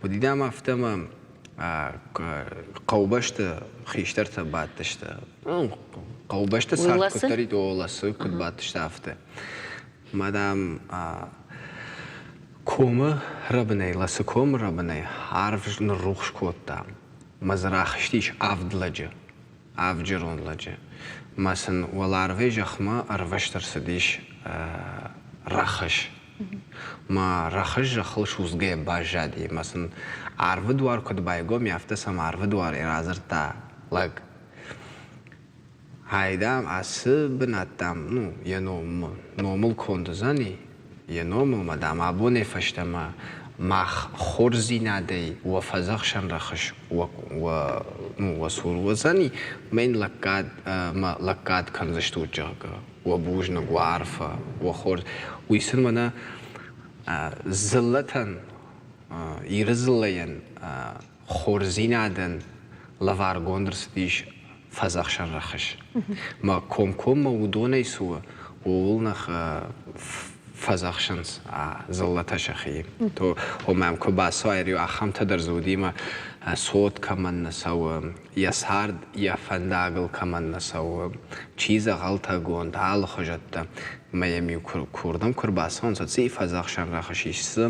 وديدام افتما قوبشت خيشترت باتشت قوبشت سار كتري دولس كد باتشت افته مادام كوم ربني لسكوم ربني عارف نروخش كوتا مزراخشتيش افدلجه افجرون لجه مثلا والعربي جخما أرفشتر سديش رخش ما رخش جخل شوز جاي باجادي مثلا عرف دوار كد بايقوم يفتسم عرف دوار إرازر تا لق هايدام عصب نتام نو ينوم نومل كوندزاني ينوم مدام أبوني فشتما مخ خورزي نادي وفزخشن رخش وسور وزني من لقاد ما لقاد كنزشتو جاغا وبوجنا وعارفة وخور ويسن منا زلتن يرزلين خورزي نادن لوار غوندرس ديش فزخشن رخش ما كوم ودوني سوا وولنخ فزخشنس زلت شخي تو هم كوباسو ايريو اخم تدر زودي ما صوت كمان نسو يسارد يا فنداغل كمان نسو چيز غلطه گوند حال خجت ما يمي كوردم كرباسون سي فزخشن رخشيس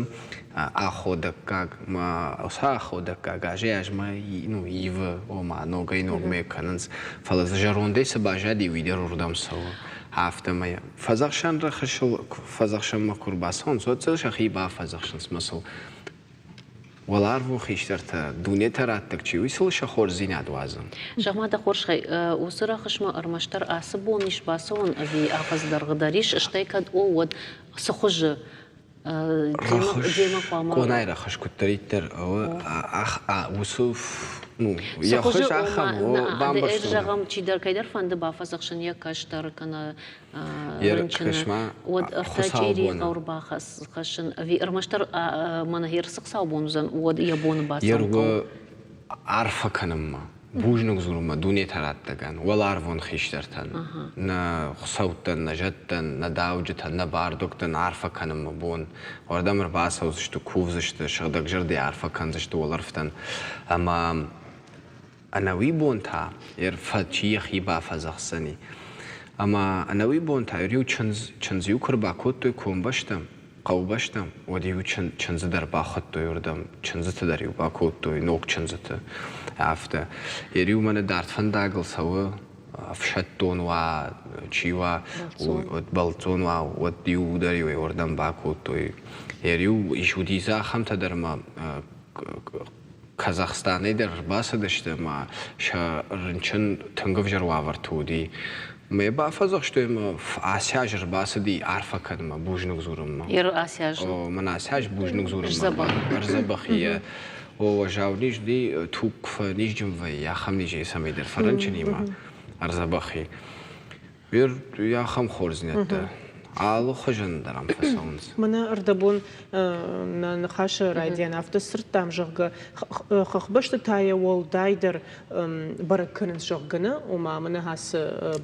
اخودك ما اخودك گاجي ما نو يف او ما نو گاي نو ميكانز فلز جروندي سباجادي ويدر وردم سو هفته ما فزخشن رخشل فزخشن ما كرباسون زود شخي با فزخشن مثل والارو خيشترت دوني تراتك چي ويسل شخور زيناد وازن شخما دا خورش خي وسرا خشما ارمشتر اسبونيش باسون افي افز درغداريش اشتيكد او ود سخج ديما قامه كوناي رخش كتريتر او اخ وسوف نو يا خوش اخم وبامبرش جغم چي در كيدر فند بافزخشن يا كاشتر كنا يركشما ود افتاجيري قوربا خشن في ارمشتر منهير سقساو بونزن ود يبون باسن يرغو عارفه كنما بوجنك زورما دوني تراتگان والارفون خيشترتن نا خصوتن نجتن نداوجتن نباردوكتن عارفه كنما بون وردمر باسوزشتو كوفزشتو شغدك جردي عارفه كنزشتو والارفتن اما انا وي بونتا يرفتشي خيبا فزخسني اما انا وي بونتا يريو چنزيو كرباكوتو كومبشتم قوبشتم وديو چنز در باخت يردم چنز تدريو باكوتو نوك چنزت عفته يريو من دارت فنداغل سو فشتون و چيوا بلتون و وديو دريو يردم باكوتو يريو يشوديزا خم تدرما Казахстаны дер басы деште ма шарынчын тынгыв жырвавар туди. Мы бафазах что им в Асия жырбасы ди арфа кадма бужнук зурумма. Ир Асия ж. О, мана Асия ж бужнук зурумма. Арзабахия. О, жавниш ди тук ниш джумва я хам ниш исами дер фаранчини ма. Арзабахи. Вир я хам хорзнетта. алу хожан дарам фасонс мана ардабун нахаш радиан автосыртам жыгы хахбашты тая вол дайдер бараккынын жыгыны ума мана хас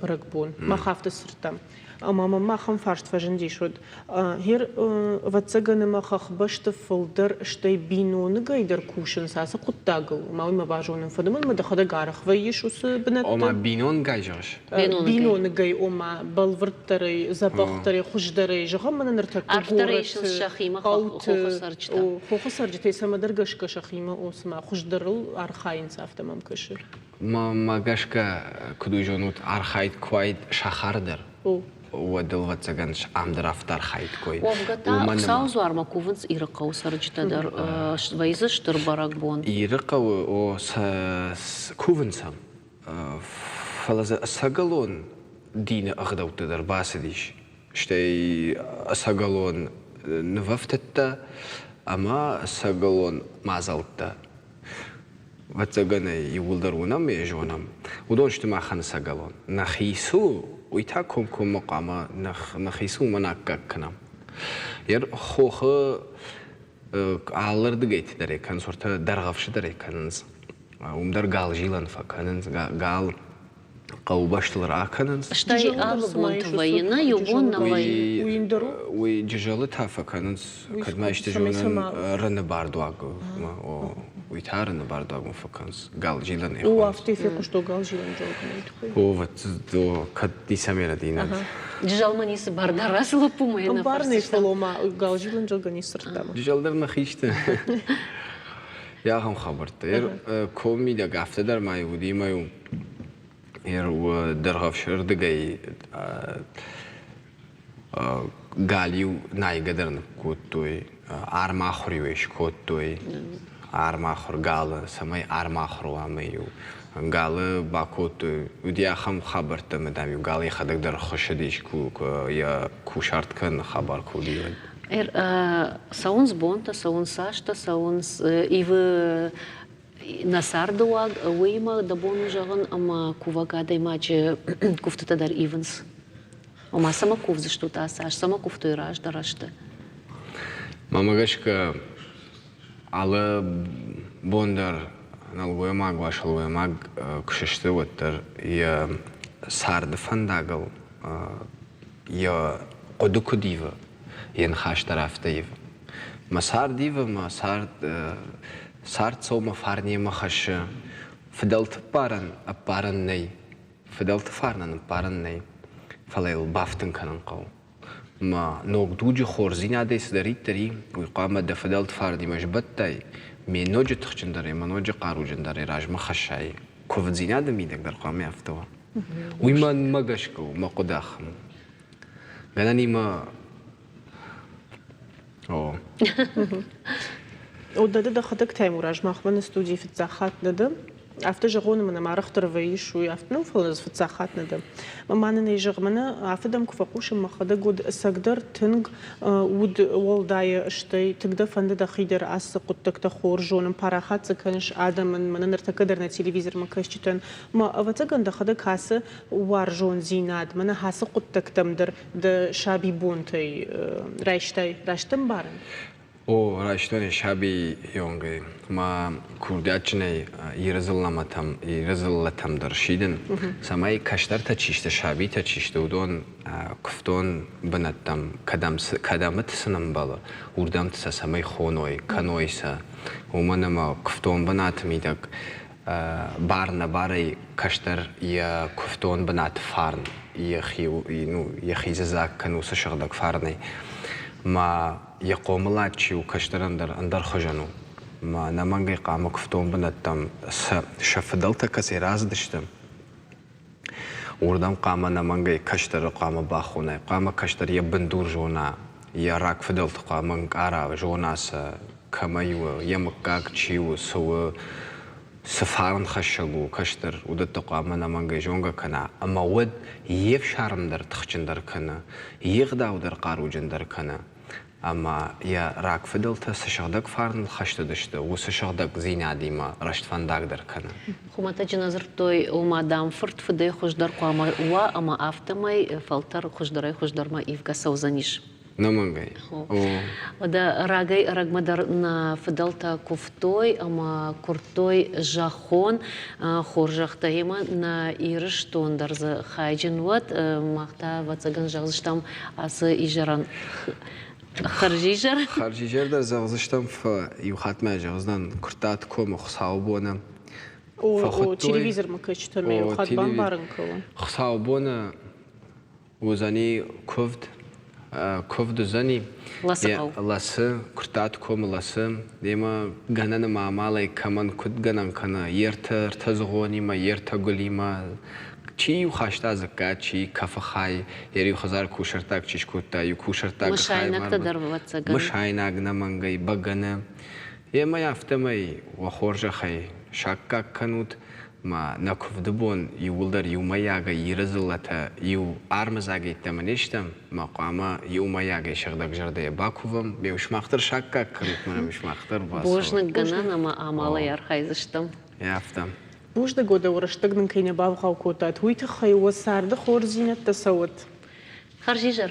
баракбун ма хафтысыртам أما ما خم فرشت فجندي شد هير واتسجن ما خخ بشت فلدر شتي بينو نجايدر كوشن ساسا قطاقو ما باجون فدمن ما دخل جارخ ويش وس بنت أما بينون جايجرش بينو نجاي أما بالورتري زبختري خشدري جهم من نرتك Arftarations شخيمة خو خسرجتي سما درجش كشخيمة أو سما خشدرل أرخاين سافت ممكش ما جاشكا كدو جونوت أرخايت كويد شخاردر ودل واتسجنش عم درافت أرخايت كويد وفقتا ساوزو أرما كوفنس إيرقاو سرجتا در ويزش تربارك بون إيرقاو أو كوفنسام فلز سجلون دين أخدو تدر باسديش شتي سجلون نففتتا أما سجلون مازلتا واتسجنا يولدرونا ميجونام ودون شتما خان سجلون نخيسو ويتاكم كم مقامة نخيسو مناك كنام ير خوخ عالر دقيت دري كان صورت درغفش دري كانز ومدر قال جيلان فكانز قال قوباشتلر آكانز شتاي أغبون توينا يبون نوي ويججلتها فكانز كد ما يشتجون رن باردواغ ويتارن باردواغ فكانز قال جيلان وأفتي في قشطو قال جيلان جوكم وات دو كد دي سميرة دينا ججال منيس باردارас лапумена بارني فلوما قال جيلان جوكني سرتام ججال ما خيشته يا هم خبرت كومي دا قافته در ما يودي ما يوم و درغف شرد جاي قاليو ناي قدرنا كوتوي عرما خريوش كوتوي عرما خر قال سماي عرما خرواميو قال باكوتو ودي أخم خبرت مدامي قال يخدك در خشديش يا كوشارت كن خبر كودي ساونس بونتا ساونس ساشتا ساونس إيف نصاردوغ ويما دبون جغن أما كوفاقا دايما جي كوفتة دار إيفنس أما سما كوفزش توتا ساش سما كوفتو يراج دراشتا ماما غشكا على بوندر نالوي ماغ واشلوي ماغ كششتي وتر يا سارد فنداغل يا قدوكو ديفا ينخاش طرف ديفا ما سار ديفا ما سار سارت صوم فارني مخش فدلت بارن ني فدلت فارن بارن ني فليل بافتن كان قو ما نوق دوجي خورزين عديس دريت تري ويقام دا فدلت فارني مجبتاي مي نوجي تخشندري ما نوجي قارو جندري راج مخشاي كوفد زين عدم ميدك در قامي افتوا ويما مغشكو ما قداخم غناني ما او وده خدك تيموراج ماخبن استوديو في الزاخات ندم عفت جغون من ما رختر فيش وعفت نوفلز في الزاخات ندم ما أنا نيجي منا عفدم كفقوش ما خدك ود سقدر تنج ود والداي اشتي تقدر فند دخيدر عس قدك تخور جون باراخات سكنش آدم من نرتقدر نتلفزيون ما كشتن ما أفتقن دخدك هاس وارجون زيناد من هاس قدك تمدر د شابي بونتي راشتم بارن او راشتوني شابي يونغي ما كورداتشني يرزلتم درشيدن سماي كشتر تشيشت شابي تشيشت ودون كفتون بنتم كدامت سنم بالا وردم تسا سماي خونوي كانويسا ومنما كفتون بنات ميدك بارنا باري كشتر يا كفتون بنات فارن يخي زاك كانو سشغدك فارني ما يقوم لاتشي وكشتر اندر خجنو ما نمانجي قام كفتون بنتم شفدلتا كسيراز دشتم وردم قام نمانجي كشتر قام باخونا قام كشتر يبندور جونا يا راك فدلت قام قارا جوناس كمايو يمكاك تشيو سو سفارن خشگو كشتر ودت قام نمانجي جونغا كنا اما ود يف شارندر تخچندر كنا يغدا ودر قارو جندر كنا اما يا راك فدلتا سشغدك فارن خشت دشته وسشغدك زين عديما رشت فنداك در كنا خما تجي نظر توي وما دام فرت فدي خوش در قاما اما افتماي فلتر خوش در ما ايفكا سوزانيش نمانگی وده راگای رگمدر فدلتا کفتوی اما کرتوی جاخون خورجاخته ما نا ایرش توندر ز خایجن ود مختا و تگن جغزشتم از ایجران خارجیجر در زغزشتم یو ختمه جغزدن کرتات کم خصاوبونه او تلفزيور ما كشتمي وخد بامبارن كون خصاوبونه وزنی کفت زنی لسه کرتات کم لسه دیما گنن معامله کمان کد گنن کنه یرت تزغونی ما یرت گلی ما چی و خاشتا زکات چی کفخای یری خزار کوشرتاک چیش کوتا یو کوشرتاک خای مش عینک نمانگی بگنه یما یافتمی و خورج خای شکک کنود ما نکفدبون یولدر یومایاگا یرزلتا یو آرمزاگی تمنیشتم ما قاما یومایاگی شغدک جرده باکوم بیوش مختر شکک کنود منم مش مختر باس بوشنک گنن اما عماله یار خایزشتم یافتم بوش ده جوده ورشتقن كينا بابخا وكوتات ويت خي وسارد خورزينة تسوت خارجيجر